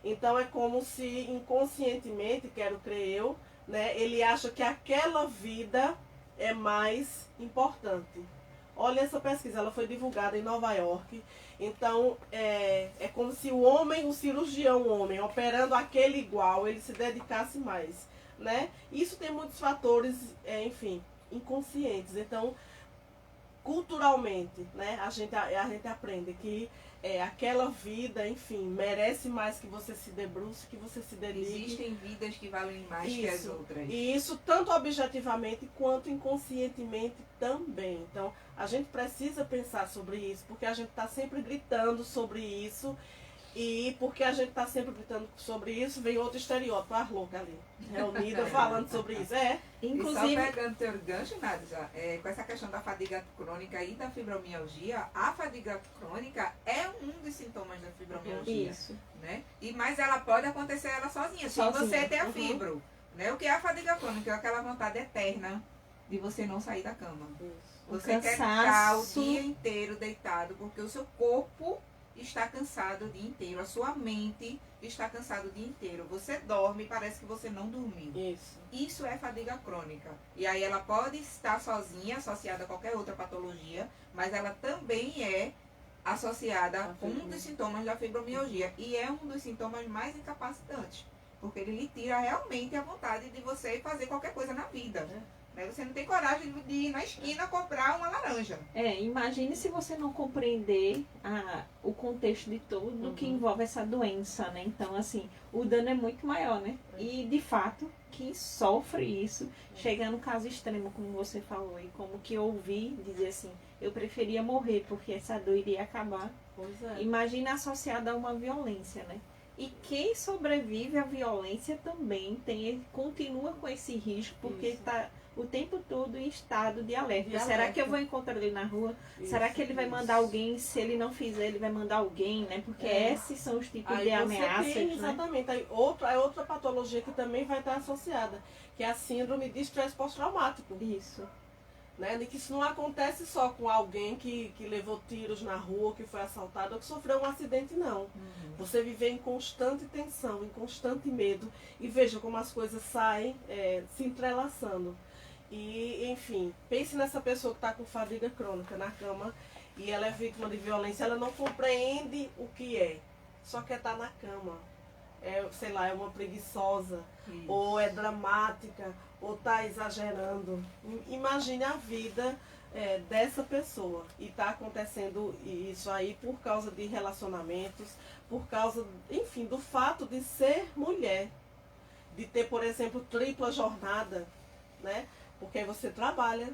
Então é como se inconscientemente, quero crer eu, né, ele acha que aquela vida é mais importante. Olha essa pesquisa, ela foi divulgada em Nova York. Então, é como se o homem, o cirurgião homem, operando aquele igual, ele se dedicasse mais, né? Isso tem muitos fatores, enfim, inconscientes. Então, culturalmente, né, a gente aprende que aquela vida, enfim, merece mais que você se debruce, que você se dedique. Existem vidas que valem mais que as outras. E isso tanto objetivamente quanto inconscientemente também. Então, a gente precisa pensar sobre isso, porque a gente está sempre gritando sobre isso. E porque a gente está sempre gritando sobre isso, vem outro estereótipo, a louca ali, reunida, falando sobre isso. Inclusive, E só pegando teu gancho, Nádia, com essa questão da fadiga crônica e da fibromialgia, a fadiga crônica é um dos sintomas da fibromialgia. isso. Né? Mas ela pode acontecer ela sozinha, se você ter a fibro. Né? O que é a fadiga crônica? É aquela vontade eterna de você não sair da cama. Você quer ficar o dia inteiro deitado, porque o seu corpo está cansado o dia inteiro, a sua mente está cansada o dia inteiro. Você dorme e parece que você não dormiu. Isso é fadiga crônica. E aí ela pode estar sozinha, associada a qualquer outra patologia, mas ela também é associada com um dos sintomas da fibromialgia. E é um dos sintomas mais incapacitantes, porque ele lhe tira realmente a vontade de você fazer qualquer coisa na vida. Né? Você não tem coragem de ir na esquina comprar uma laranja. Imagine se você não compreender o contexto de tudo que envolve essa doença, né? Então, assim, o dano é muito maior, né? E, de fato, quem sofre isso, chega no caso extremo, como você falou, e como que eu ouvi dizer assim, eu preferia morrer porque essa dor iria acabar. Imagina associada a uma violência, né? E quem sobrevive à violência também continua com esse risco, porque está o tempo todo em estado de alerta. Será que eu vou encontrar ele na rua? Será que ele vai mandar alguém? Se ele não fizer, ele vai mandar alguém, né? Porque esses são os tipos de ameaças, né? Exatamente. Aí outra patologia que também vai estar associada, que é a síndrome de estresse pós-traumático. Isso. Né? De que isso não acontece só com alguém que levou tiros na rua, que foi assaltado ou que sofreu um acidente, não. Você viver em constante tensão, em constante medo. E veja como as coisas saem se entrelaçando. E, enfim, pense nessa pessoa que está com fadiga crônica na cama e ela é vítima de violência, ela não compreende o que é, só quer estar na cama. Sei lá, é uma preguiçosa, ou é dramática, ou está exagerando. Imagine a vida dessa pessoa. E está acontecendo isso aí por causa de relacionamentos, por causa, enfim, do fato de ser mulher. De ter, por exemplo, tripla jornada, né? Porque aí você trabalha,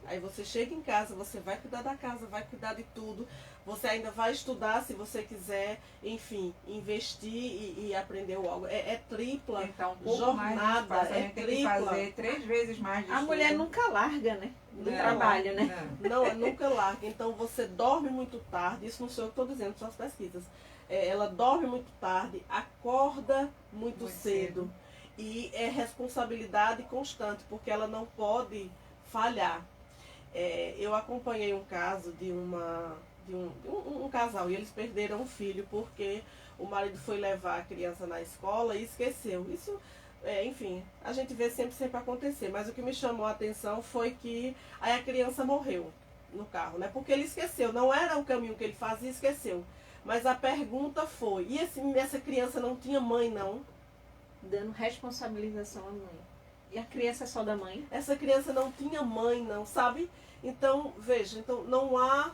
aí você chega em casa, você vai cuidar da casa, vai cuidar de tudo. Você ainda vai estudar se você quiser, enfim, investir e aprender algo. É tripla então, um jornada, mais a gente tem que fazer 3 vezes mais de A estudo. mulher nunca larga, né? Do trabalho, né? Não, nunca larga. Então você dorme muito tarde, isso não sou eu que estou dizendo, são as pesquisas. Ela dorme muito tarde, acorda muito cedo. E é responsabilidade constante, porque ela não pode falhar. Eu acompanhei um caso de um casal, e eles perderam um filho porque o marido foi levar a criança na escola e esqueceu. Isso, enfim, a gente vê sempre acontecer, mas o que me chamou a atenção foi que aí a criança morreu no carro, né? Porque ele esqueceu, não era o caminho que ele fazia, esqueceu. Mas a pergunta foi, e essa criança não tinha mãe, não? Dando responsabilização à mãe. E a criança é só da mãe? Essa criança não tinha mãe, não, sabe? Então, veja, não há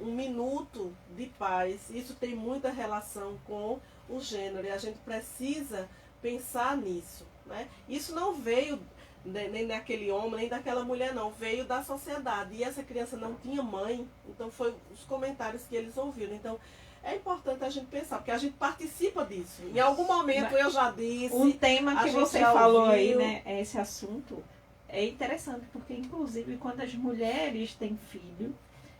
um minuto de paz. Isso tem muita relação com o gênero e a gente precisa pensar nisso, né? Isso não veio nem daquele homem, nem daquela mulher, não. Veio da sociedade. E essa criança não tinha mãe, então foi os comentários que eles ouviram. Então, é importante a gente pensar, porque a gente participa disso. Em algum momento eu já disse. Um tema que você falou aí, né? Esse assunto é interessante, porque inclusive quando as mulheres têm filho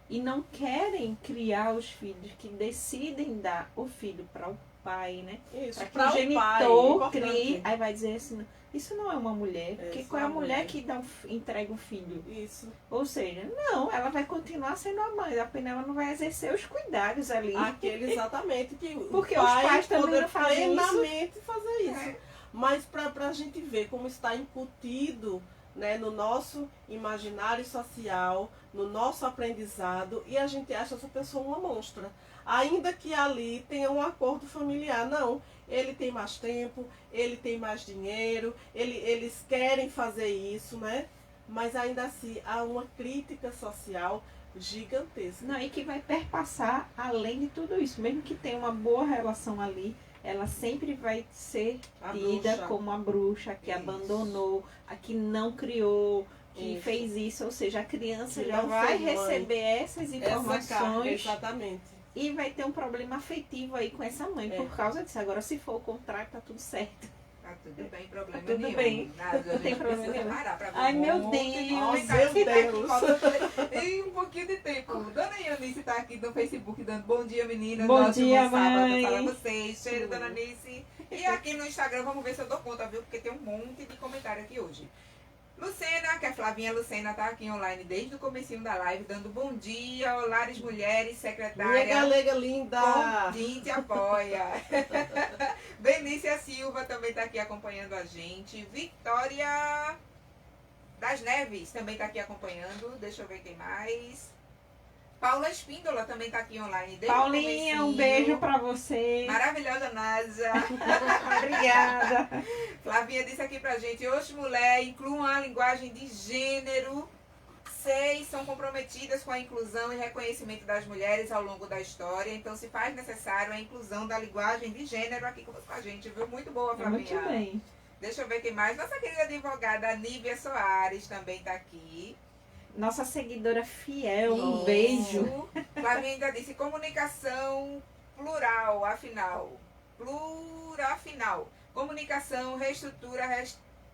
e não querem criar os filhos, que decidem dar o filho para o pai, né? Isso, para que o genitor crie, aí vai dizer assim, isso não é uma mulher, porque qual é a mulher que entrega o filho? Isso. Ou seja, não, ela vai continuar sendo a mãe, apenas ela não vai exercer os cuidados ali. Aquele exatamente que porque o pai os pais também não fazem plenamente fazer isso. Mas para a gente ver como está incutido né, no nosso imaginário social, no nosso aprendizado, e a gente acha essa pessoa uma monstra. Ainda que ali tenha um acordo familiar. Não, ele tem mais tempo, ele tem mais dinheiro, eles querem fazer isso, né? Mas ainda assim há uma crítica social gigantesca. Não, e que vai perpassar além de tudo isso. Mesmo que tenha uma boa relação ali, ela sempre vai ser A tida bruxa. como a bruxa que Isso. abandonou, a que não criou, que Isso. fez isso. Ou seja, a criança Que já não vai foi mãe. receber essas Essa carga, informações exatamente. e vai ter um problema afetivo aí com essa mãe É. por causa disso. Agora, se for o contrário, tá tudo certo. Tá tudo bem, problema Tudo nenhum. bem. Nada, a Não gente tem problema precisa nenhum. parar pra ver Ai, um meu monte de Deus. comentários que tá Meu aqui Deus. faltando em um pouquinho de tempo. Dona Eunice tá aqui no Facebook dando bom dia, meninas. Bom Ótimo dia, sábado mãe. para vocês. Cheiro, Dona Eunice. E aqui no Instagram, vamos ver se eu dou conta, viu? Porque tem um monte de comentário aqui hoje. Lucena, que a Flavinha Lucena tá aqui online desde o comecinho da live, dando bom dia. Olares Mulheres, Minha secretária. galega linda! Condim te apoia. Benícia Silva também está aqui acompanhando a gente. Vitória das Neves também está aqui acompanhando. Deixa eu ver quem mais. Paula Espíndola também está aqui online. desde o Paulinha, um comecinho. beijo pra você. Maravilhosa Nádia. Obrigada. Flavinha disse aqui pra gente. Hoje, mulher, incluam a linguagem de gênero. 6 são comprometidas com a inclusão e reconhecimento das mulheres ao longo da história. Então, se faz necessário a inclusão da linguagem de gênero aqui com a gente, viu? Muito boa, Flavinha. Muito bem. Deixa eu ver quem mais. Nossa querida advogada Nívia Soares também tá aqui. Nossa seguidora fiel, um Isso. beijo. Flavinha ainda disse comunicação plural, afinal. Plurafinal. Comunicação reestrutura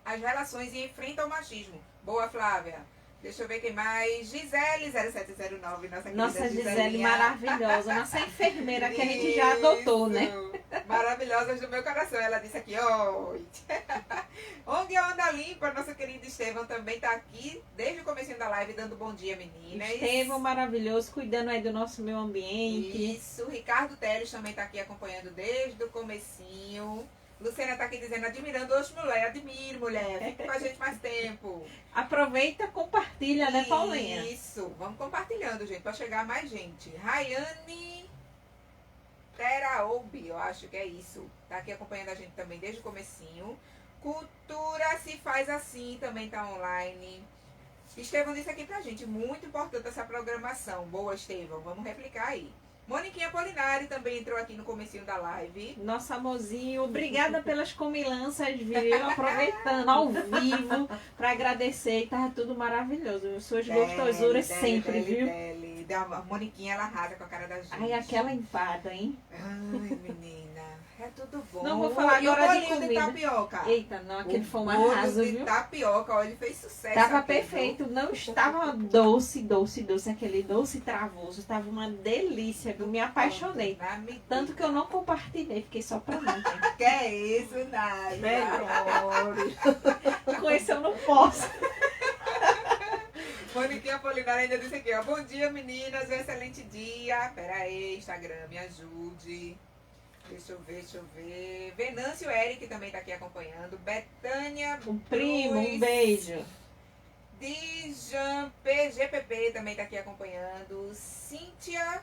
as relações e enfrenta o machismo. Boa, Flávia. Deixa eu ver quem mais. Gisele 0709, nossa querida Nossa Gisele Giselinha. maravilhosa. Nossa enfermeira que a gente já adotou, né? Isso. Maravilhosas do meu coração. Ela disse aqui, oi. ONG Onda Limpa, nosso querido Estevão também tá aqui desde o comecinho da live dando bom dia, meninas. Estevão maravilhoso, cuidando aí do nosso meio ambiente. Isso. Ricardo Teles também tá aqui acompanhando desde o comecinho. Luciana tá aqui dizendo, admirando hoje, mulher. Admiro, mulher. Fica com a gente mais tempo. Aproveita, compartilha, né, Paulinha? Isso. Vamos compartilhando, gente, pra chegar a mais gente. Rayane Teraobi, eu acho que é isso. Tá aqui acompanhando a gente também desde o comecinho. Cultura se faz assim, também tá online. Estevão disse aqui pra gente, muito importante essa programação. Boa, Estevão. Vamos replicar aí. Moniquinha Polinari também entrou aqui no comecinho da live. Nosso amorzinho, obrigada pelas comilanças, viu? Aproveitando ao vivo para agradecer, e tava tudo maravilhoso. Suas gostosuras sempre, viu? A Moniquinha, ela arrasa com a cara da gente. Ai, aquela empada, hein? Ai, menina, é tudo bom. Não vou falar E o agora de bolinho de comida. tapioca. Eita, não, aquele foi um bolo arraso, de viu? tapioca, olha, ele fez sucesso. Tava aqui, perfeito, não estava doce, aquele doce travoso, estava uma delícia, eu me viu? apaixonei. Na medida. Tanto que eu não compartilhei, fiquei só pra mim. né? Que é isso, Nádia? Melhores. Com esse eu não posso. Moniquinha Polinária ainda disse aqui, ó. Bom dia, meninas. Um excelente dia. Pera aí, Instagram, me ajude. Deixa eu ver. Venâncio Eric também tá aqui acompanhando. Betânia Um primo, um Cruz. beijo. Dijan PGPP também tá aqui acompanhando. Cintília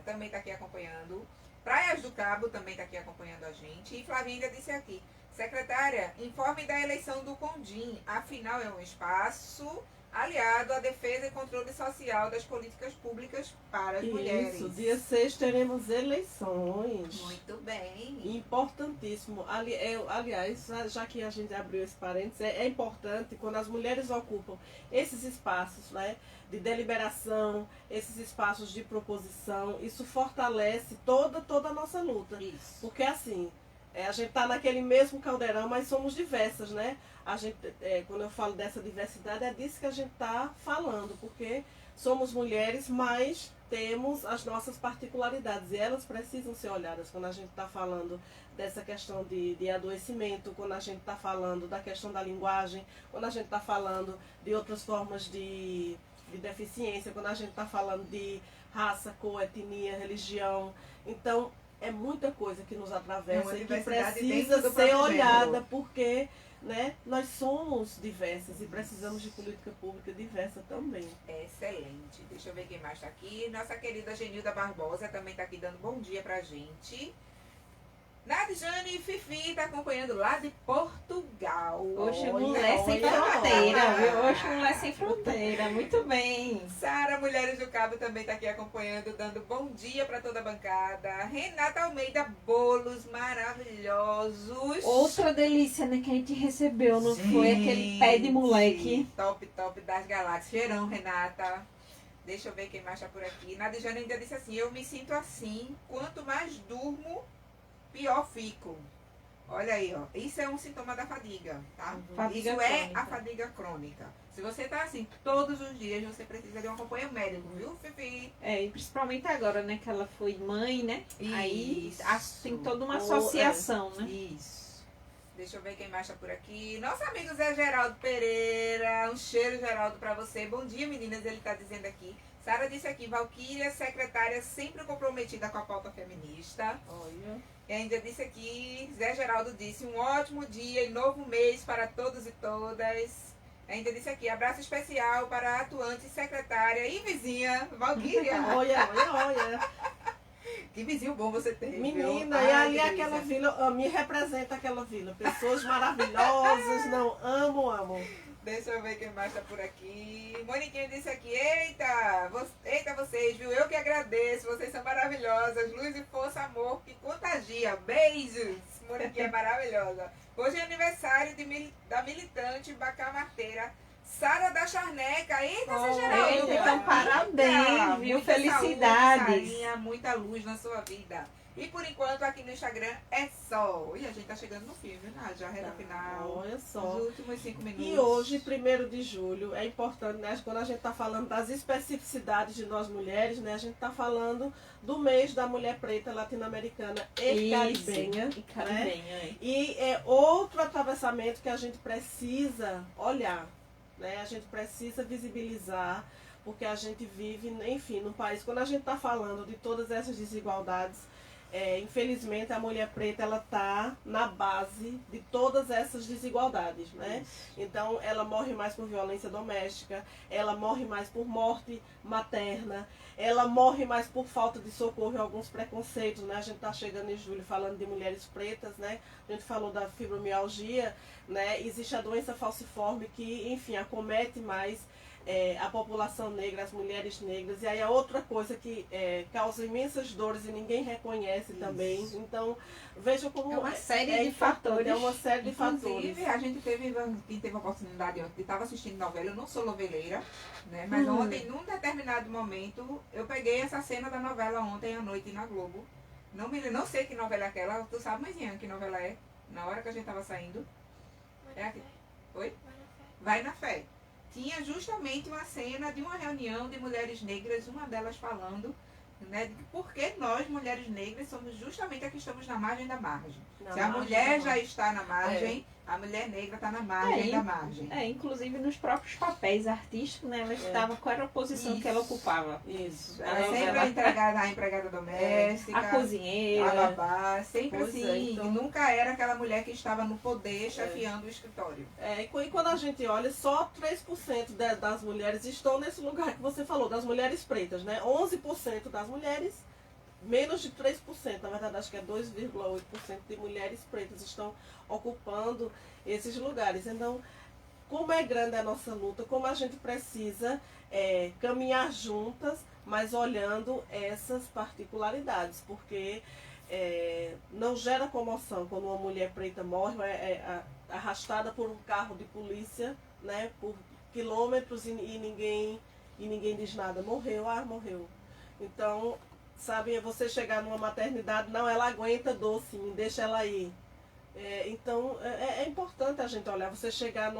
também tá aqui acompanhando. Praias do Cabo também tá aqui acompanhando a gente. E Flavinha ainda disse aqui. Secretária, informe da eleição do Condim. Afinal, é um espaço aliado à defesa e controle social das políticas públicas para as mulheres. Isso, dia 6 teremos eleições. Muito bem. Importantíssimo. Aliás, já que a gente abriu esse parênteses, é importante quando as mulheres ocupam esses espaços, né, de deliberação, esses espaços de proposição, isso fortalece toda a nossa luta. Isso. Porque assim, a gente está naquele mesmo caldeirão, mas somos diversas, né? A gente, quando eu falo dessa diversidade, é disso que a gente está falando, porque somos mulheres, mas temos as nossas particularidades e elas precisam ser olhadas quando a gente está falando dessa questão de adoecimento, quando a gente está falando da questão da linguagem, quando a gente está falando de outras formas de deficiência, quando a gente está falando de raça, cor, etnia, religião. Então, é muita coisa que nos É uma atravessa e que diversidade precisa dentro do ser próprio olhada, gênero. porque né? Nós somos diversas e precisamos de política pública diversa também. Excelente. Deixa eu ver quem mais está aqui. Nossa querida Genilda Barbosa também está aqui dando bom dia pra gente. Nadjane Fifi tá acompanhando lá de Portugal. Oxe, Olha, mulher sem olha. fronteira, viu? Oxe, mulher sem fronteira. Muito bem. Sara Mulheres do Cabo também tá aqui acompanhando, dando bom dia para toda a bancada. Renata Almeida, bolos maravilhosos. Outra delícia, né, que a gente recebeu, não foi? Aquele pé de moleque. Top, top das galáxias. Cheirão, Renata. Deixa eu ver quem mais tá por aqui. Nadjane ainda disse assim, eu me sinto assim, quanto mais durmo, pior fico. Olha aí, ó. Isso é um sintoma da fadiga, tá? Fadiga Isso é crônica. a fadiga crônica. Se você tá assim todos os dias, você precisa de um acompanhamento médico, viu, Fifi? É, e principalmente agora, né, que ela foi mãe, né? Aí Isso. tem toda uma Oh, associação, né? Isso. Deixa eu ver quem mais tá por aqui. Nosso amigo Zé Geraldo Pereira. Um cheiro, Geraldo, pra você. Bom dia, meninas. Ele tá dizendo aqui. Sara disse aqui, Valquíria, secretária sempre comprometida com a pauta feminista. Olha. E ainda disse aqui, Zé Geraldo disse, um ótimo dia e novo mês para todos e todas. Ainda disse aqui, abraço especial para a atuante secretária e vizinha, Valquíria. Olha, olha, olha. Que vizinho bom você tem, Menina, viu? e Ai, ali que aquela delícia. vila, me representa aquela vila. Pessoas maravilhosas, não, amo, amo. Deixa eu ver quem mais tá por aqui. Moniquinha disse aqui, eita vocês, viu? Eu que agradeço, vocês são maravilhosas. Luz e força, amor, que contagia. Beijos! Moniquinha é maravilhosa. Hoje é aniversário da militante bacamarteira, Sara da Charneca. Eita, Zé Geraldo! Eita, então parabéns, viu? Muita Felicidades. saúde, Sarinha, muita luz na sua vida. E por enquanto aqui no Instagram é só. E a gente tá chegando no fim, viu? Já reta final. Olha Os só. últimos 5 minutos. E hoje, 1º de julho, é importante, né? Quando a gente está falando das especificidades de nós mulheres, né? A gente está falando do mês da mulher preta latino-americana e caribenha. E caribenha, é. E é outro atravessamento que a gente precisa olhar, né? A gente precisa visibilizar, porque a gente vive, enfim, num país, quando a gente está falando de todas essas desigualdades, infelizmente a mulher preta ela está na base de todas essas desigualdades, né? Então ela morre mais por violência doméstica, ela morre mais por morte materna, ela morre mais por falta de socorro e alguns preconceitos, né? A gente está chegando em julho falando de mulheres pretas, né? A gente falou da fibromialgia, né? Existe a doença falciforme que, enfim, acomete mais a população negra, as mulheres negras, e aí a outra coisa que causa imensas dores e ninguém reconhece também. Então, veja como É uma série de fatores. É uma série de Inclusive, fatores. a gente quem teve a oportunidade ontem, que estava assistindo novela, eu não sou noveleira, né? Mas ontem, num determinado momento, eu peguei essa cena da novela ontem à noite na Globo. Não sei que novela é aquela, tu sabe, mãezinha, que novela é? Na hora que a gente tava saindo. É aqui. Oi? Vai na fé. Tinha justamente uma cena de uma reunião de mulheres negras, uma delas falando, né, de por que nós, mulheres negras, somos justamente as que estamos na margem da margem. Se a mulher já está na margem, a mulher negra está na margem da margem. Inclusive nos próprios papéis artísticos, né? Ela estava, qual era a posição que ela ocupava? Isso. Ela sempre a empregada doméstica, A cozinheira. a babá, sempre Pois assim. então. Nunca era aquela mulher que estava no poder chefiando o escritório. E quando a gente olha, só 3% das mulheres estão nesse lugar que você falou, das mulheres pretas, né? 11% das mulheres, menos de 3%, na verdade acho que é 2,8% de mulheres pretas estão ocupando esses lugares. Então, como é grande a nossa luta, como a gente precisa caminhar juntas, mas olhando essas particularidades, porque não gera comoção quando uma mulher preta morre, arrastada por um carro de polícia, né, por quilômetros e ninguém diz nada. Morreu, morreu. Então, sabe, você chegar numa maternidade, não, ela aguenta dor sim, deixa ela ir. Então, é importante a gente olhar, você chegar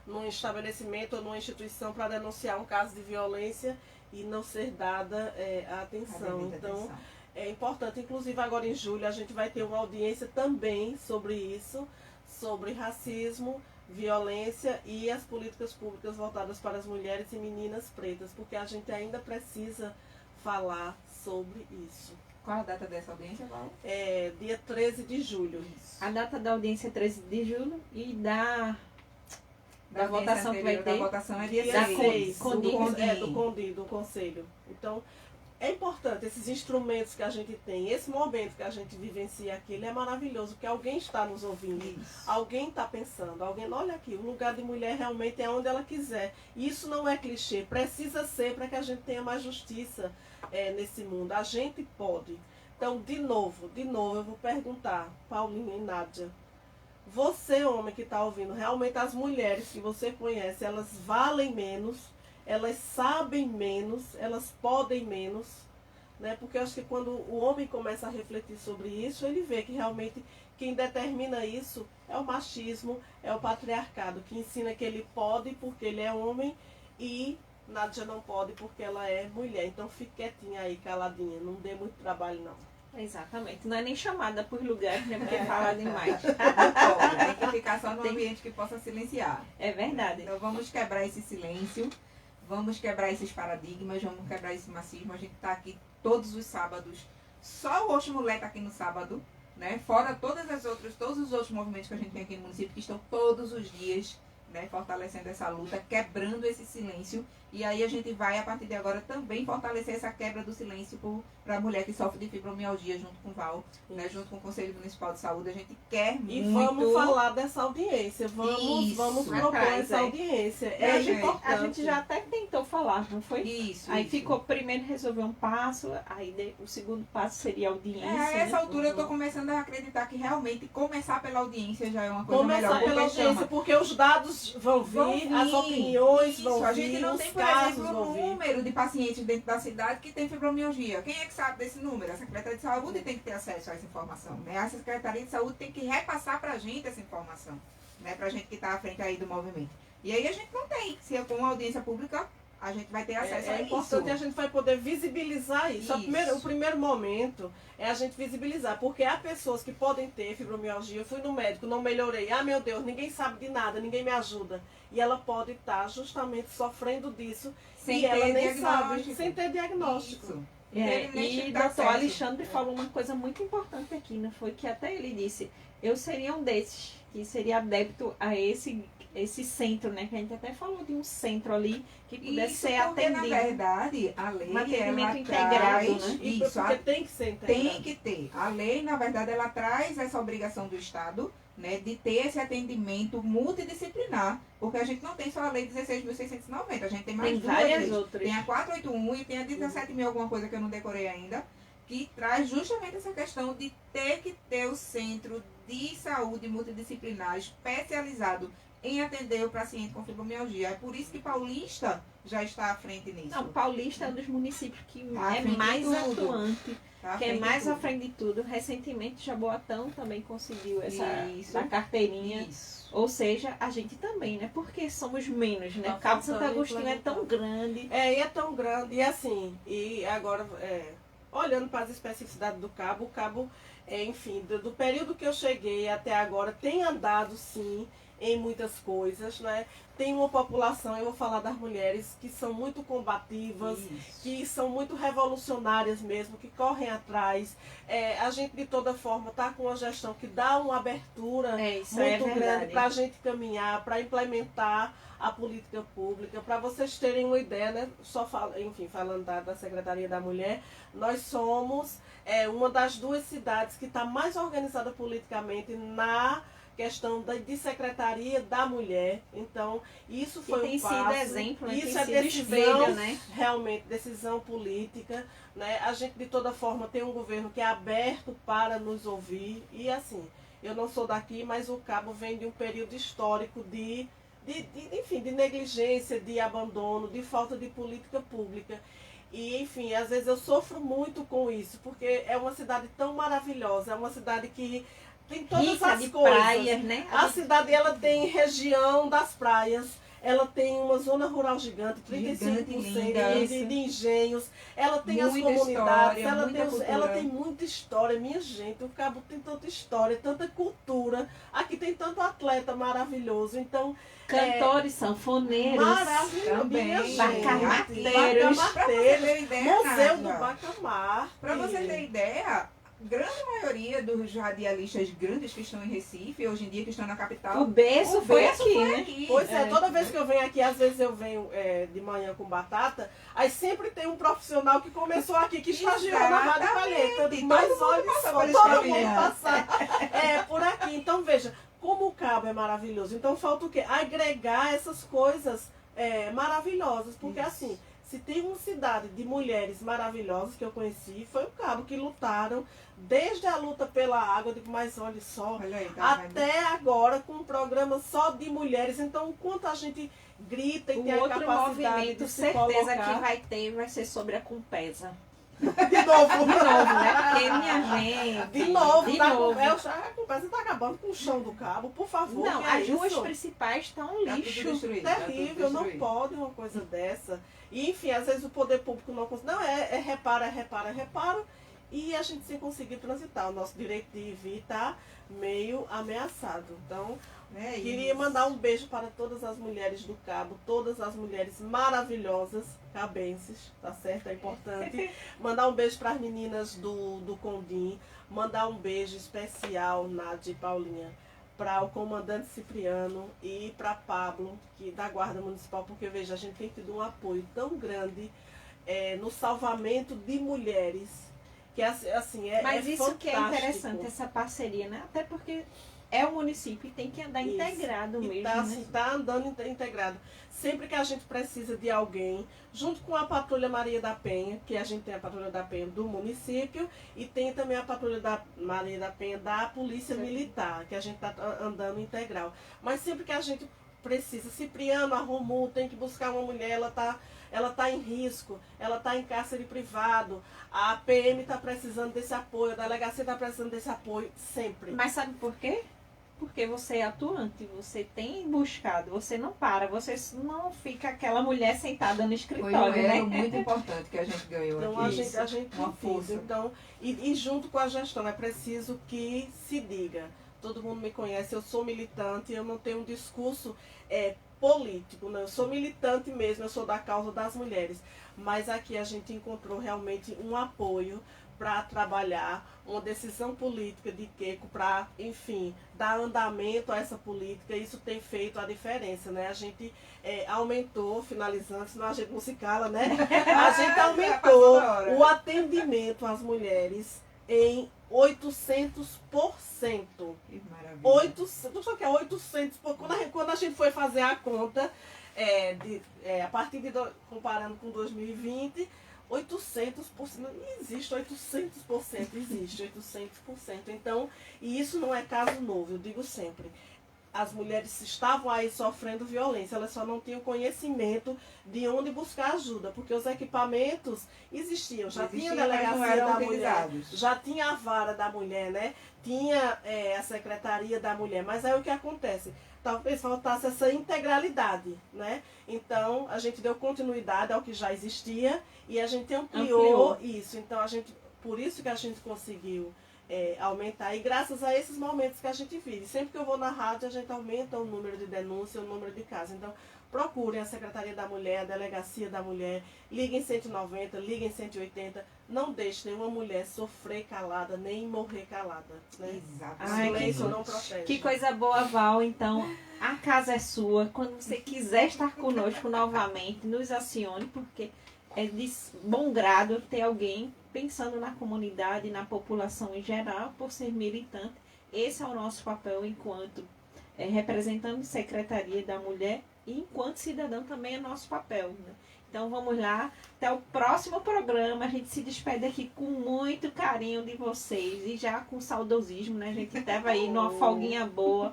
num estabelecimento ou numa instituição para denunciar um caso de violência e não ser dada a atenção. Então, é importante. Inclusive, agora em julho, a gente vai ter uma audiência também sobre isso, sobre racismo, violência e as políticas públicas voltadas para as mulheres e meninas pretas, porque a gente ainda precisa falar sobre isso. Qual a data dessa audiência, Val? É dia 13 de julho. A data da audiência é 13 de julho e da Da votação que vai ter. Da votação é dia Da 6. Do conselho. Então, é importante, esses instrumentos que a gente tem, esse momento que a gente vivencia aqui, ele é maravilhoso, porque alguém está nos ouvindo, Isso. alguém está pensando, alguém, olha aqui, o lugar de mulher realmente é onde ela quiser. E isso não é clichê, precisa ser para que a gente tenha mais justiça nesse mundo. A gente pode. Então, de novo, eu vou perguntar, Paulinha e Nádia, você, homem que está ouvindo, realmente as mulheres que você conhece, elas valem menos, elas sabem menos, elas podem menos, né? Porque eu acho que quando o homem começa a refletir sobre isso, ele vê que realmente quem determina isso é o machismo, é o patriarcado, que ensina que ele pode porque ele é homem e Nádia não pode porque ela é mulher. Então fique quietinha aí, caladinha, não dê muito trabalho não. Exatamente. Não é nem chamada por lugares, né? Porque fala demais. Tem que ficar só num ambiente que possa silenciar. É verdade. Então vamos quebrar esse silêncio, vamos quebrar esses paradigmas, vamos quebrar esse machismo. A gente está aqui todos os sábados. Só o Oxe Mulher está aqui no sábado, né? Fora todos os outros movimentos que a gente tem aqui no município, que estão todos os dias, né? Fortalecendo essa luta, quebrando esse silêncio. E aí a gente vai, a partir de agora, também fortalecer essa quebra do silêncio para a mulher que sofre de fibromialgia, junto com o Val, né? Junto com o Conselho Municipal de Saúde. A gente quer E muito... vamos falar dessa audiência, vamos propor atrás, essa audiência. É A gente, importante. a gente já até tentou falar, não foi? Isso, Aí isso. ficou, primeiro resolver um passo, aí o segundo passo seria a audiência. A essa né? altura eu tô começando a acreditar que realmente começar pela audiência já é uma coisa Começar melhor. pela Porque audiência, chama. porque os dados vão vir, as opiniões Isso, vão a vir, gente não os tem, por casos exemplo, vão um vir. número de pacientes dentro da cidade que tem fibromialgia. Quem é que sabe desse número? A Secretaria de Saúde tem que ter acesso a essa informação, né? A Secretaria de Saúde tem que repassar pra gente essa informação, né? Pra gente que tá à frente aí do movimento. E aí a gente não tem. Se é com uma audiência pública, a gente vai ter acesso a É isso. importante a gente vai poder visibilizar isso. Isso. O primeiro momento é a gente visibilizar, porque há pessoas que podem ter fibromialgia. Eu fui no médico, não melhorei. Ah, meu Deus, ninguém sabe de nada, ninguém me ajuda. E ela pode estar justamente sofrendo disso Sem e ela ter nem sabe, diagnóstico. sem ter diagnóstico. Isso. É, Ele nem e dá doutor acesso. Alexandre falou uma coisa muito importante aqui, não foi? Que até ele disse, eu seria um desses, que seria adepto a esse centro, né? Que a gente até falou de um centro ali que pudesse Isso, ser porque, na atendido. verdade, a lei, Um atendimento ela integrado, traz... né? E Isso, porque tem que ser integrado. tem que ter. A lei, na verdade, ela traz essa obrigação do Estado, né, de ter esse atendimento multidisciplinar, porque a gente não tem só a lei 16.690, a gente tem mais Tem duas várias leis. outras. Tem a 481 e tem a 17.000 alguma coisa que eu não decorei ainda, que traz justamente essa questão de ter que ter o centro de saúde multidisciplinar especializado em atender o paciente com fibromialgia. É por isso que Paulista já está à frente nisso. Não, Paulista é um dos municípios que À é frente de mais tudo. atuante, Tá à que é frente de mais à tudo. frente de tudo. Recentemente, Jaboatão também conseguiu Isso. essa carteirinha. Isso. Ou seja, a gente também, né? Porque somos menos, né? Tá O Cabo de Santo faltando Agostinho é tão implementar. grande. E é tão grande, e assim, e agora, olhando para as especificidades do Cabo, o Cabo, enfim, do período que eu cheguei até agora, tem andado, sim, em muitas coisas, né? Tem uma população, eu vou falar das mulheres, que são muito combativas, Isso. que são muito revolucionárias mesmo, que correm atrás. A gente, de toda forma, está com uma gestão que dá uma abertura Isso muito é grande verdade. para a gente caminhar, para implementar a política pública. Para vocês terem uma ideia, né? Falando da Secretaria da Mulher, nós somos uma das duas cidades que está mais organizada politicamente na questão de secretaria da mulher. Então, isso Que foi tem um sido passo. exemplo, né? Isso Tem é sido decisão, espelho, né? realmente, decisão política, né? A gente, de toda forma, tem um governo que é aberto para nos ouvir. E, assim, eu não sou daqui, mas o Cabo vem de um período histórico enfim, de negligência, de abandono, de falta de política pública. E, enfim, às vezes eu sofro muito com isso, porque é uma cidade tão maravilhosa, é uma cidade que tem todas Rica as de coisas. praias, né? A cidade, ela tem região das praias, ela tem uma zona rural gigante, 35% linda. de engenhos, ela tem as Muita comunidades, história, muita cultura. ela tem muita história, minha gente, o Cabo tem tanta história, tanta cultura, aqui tem tanto atleta maravilhoso, então Cantores, sanfoneiros. maravilhoso, também. minha gente. Bacamateiros. Pra você ter ideia, Museu do Nádia, Bacamar. pra você ter ideia, grande maioria dos radialistas grandes que estão em Recife, hoje em dia que estão na capital, O berço foi berço aqui, foi né? aqui. Pois é, toda vez que eu venho aqui, às vezes eu venho de manhã com batata, aí sempre tem um profissional que começou aqui, que estagiou na Rádio Calheta. Eu digo, mas Todo mundo olha passa só, por esse todo caminho. mundo passar por aqui. Então veja, como o Cabo é maravilhoso. Então falta o quê? Agregar essas coisas maravilhosas. Porque Isso. assim, se tem uma cidade de mulheres maravilhosas que eu conheci, foi o Cabo, que lutaram desde a luta pela água. Eu digo, mas olha só, Olha aí, tá vendo? até agora com um programa só de mulheres. Então, o quanto a gente grita e O tem a outro capacidade movimento, de se certeza colocar. que vai ser sobre a Compesa. De novo. De novo, né? Porque, minha gente. De novo, de tá novo. a conversa tá acabando com o chão do Cabo, por favor. Não, que é as ruas isso? principais estão um Tá tudo lixo. destruído, tá tudo Terrível, não destruído. pode uma coisa dessa. E, enfim, às vezes o poder público não consegue. Não, repara. E a gente sem conseguir transitar. O nosso direito de ir está meio ameaçado. Então, Né, queria isso. mandar um beijo para todas as mulheres do Cabo, todas as mulheres maravilhosas, cabenses, tá certo? É importante. Mandar um beijo para as meninas do Condim, mandar um beijo especial, Nádia e Paulinha, para o comandante Cipriano e para Pablo, que da Guarda Municipal, porque veja, a gente tem tido um apoio tão grande no salvamento de mulheres, que assim, Mas isso que é fantástico. interessante, essa parceria, né? Até porque é o município e tem que andar Isso. integrado E mesmo. tá, né? assim, tá andando integrado. Sempre que a gente precisa de alguém, junto com a Patrulha Maria da Penha, que a gente tem a Patrulha da Penha do município, e tem também a Patrulha da Maria da Penha da Polícia Militar, que a gente tá andando integral. Mas sempre que a gente precisa, Cipriano arrumou, tem que buscar uma mulher, ela tá em risco, ela tá em cárcere privado, a PM está precisando desse apoio, a delegacia está precisando desse apoio, sempre. Mas sabe por quê? Porque você é atuante, você tem buscado, você não para, você não fica aquela mulher sentada no Foi um escritório, elo né? muito importante que a gente ganhou Então aqui. a gente uma fez. força. Então, e junto com a gestão, é preciso que se diga. Todo mundo me conhece, eu sou militante, eu não tenho um discurso político, né? Eu sou militante mesmo, eu sou da causa das mulheres. Mas aqui a gente encontrou realmente um apoio para trabalhar uma decisão política de Queco para, enfim, dar andamento a essa política. Isso tem feito a diferença, né? A gente aumentou, finalizando, senão a gente não se cala, né? A gente aumentou o atendimento às mulheres em 800%. Que maravilha. 800, só que é 800, quando a gente foi fazer a conta, a partir comparando com 2020, 800%, não existe 800%, existe 800%. Então, e isso não é caso novo, eu digo sempre. As mulheres estavam aí sofrendo violência, elas só não tinham conhecimento de onde buscar ajuda, porque os equipamentos existiam, já tinha a Existiam, mas não delegacia eram da mulher, utilizados. já tinha a vara da mulher, né? Tinha a secretaria da mulher, mas aí o que acontece? Talvez faltasse essa integralidade, né? Então, a gente deu continuidade ao que já existia e a gente ampliou isso. Então, por isso que a gente conseguiu aumentar. E graças a esses momentos que a gente vive. Sempre que eu vou na rádio, a gente aumenta o número de denúncias, o número de casos. Então, procurem a Secretaria da Mulher, a Delegacia da Mulher, liguem 190, liguem 180. Não deixe nenhuma mulher sofrer calada, nem morrer calada. Né? Exato. Ai, O que silêncio não protege. Que coisa boa, Val. Então, a casa é sua. Quando você quiser estar conosco novamente, nos acione, porque é de bom grado ter alguém pensando na comunidade, na população em geral, por ser militante. Esse é o nosso papel enquanto representante Secretaria da Mulher e enquanto cidadão também é nosso papel. Né? Então vamos lá, até o próximo programa. A gente se despede aqui com muito carinho de vocês e já com saudosismo, né? A gente estava aí numa folguinha boa,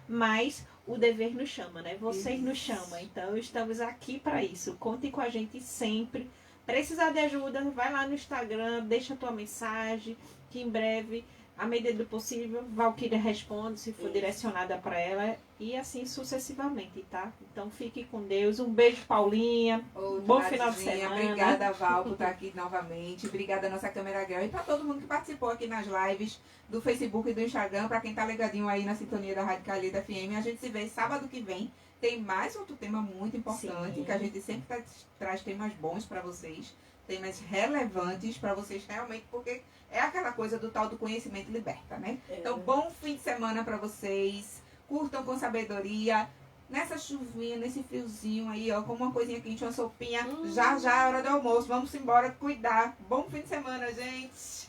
mas o dever nos chama, né? Vocês nos chamam, então estamos aqui para isso. Contem com a gente sempre. Precisar de ajuda, vai lá no Instagram, deixa a tua mensagem, que em breve À medida do possível, Valquíria responde se for Isso. direcionada para ela e assim sucessivamente, tá? Então fique com Deus. Um beijo, Paulinha. Ô, Bom final de Nadizinha, semana. Obrigada, Val, por estar aqui novamente. Obrigada, nossa câmera girl. E para todo mundo que participou aqui nas lives do Facebook e do Instagram. Para quem tá ligadinho aí na sintonia da Rádio Calheta FM. A gente se vê sábado que vem. Tem mais outro tema muito importante, Sim. que a gente sempre traz temas bons para vocês. Temas relevantes para vocês realmente, porque é aquela coisa do tal do conhecimento liberta, né? Então, bom fim de semana para vocês. Curtam com sabedoria. Nessa chuvinha, nesse friozinho aí, ó, com uma coisinha quente, uma sopinha. Já é hora do almoço. Vamos embora cuidar. Bom fim de semana, gente.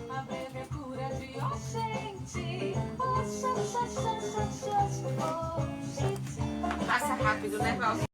A bebedura de oxente. Passa rápido, né, Val?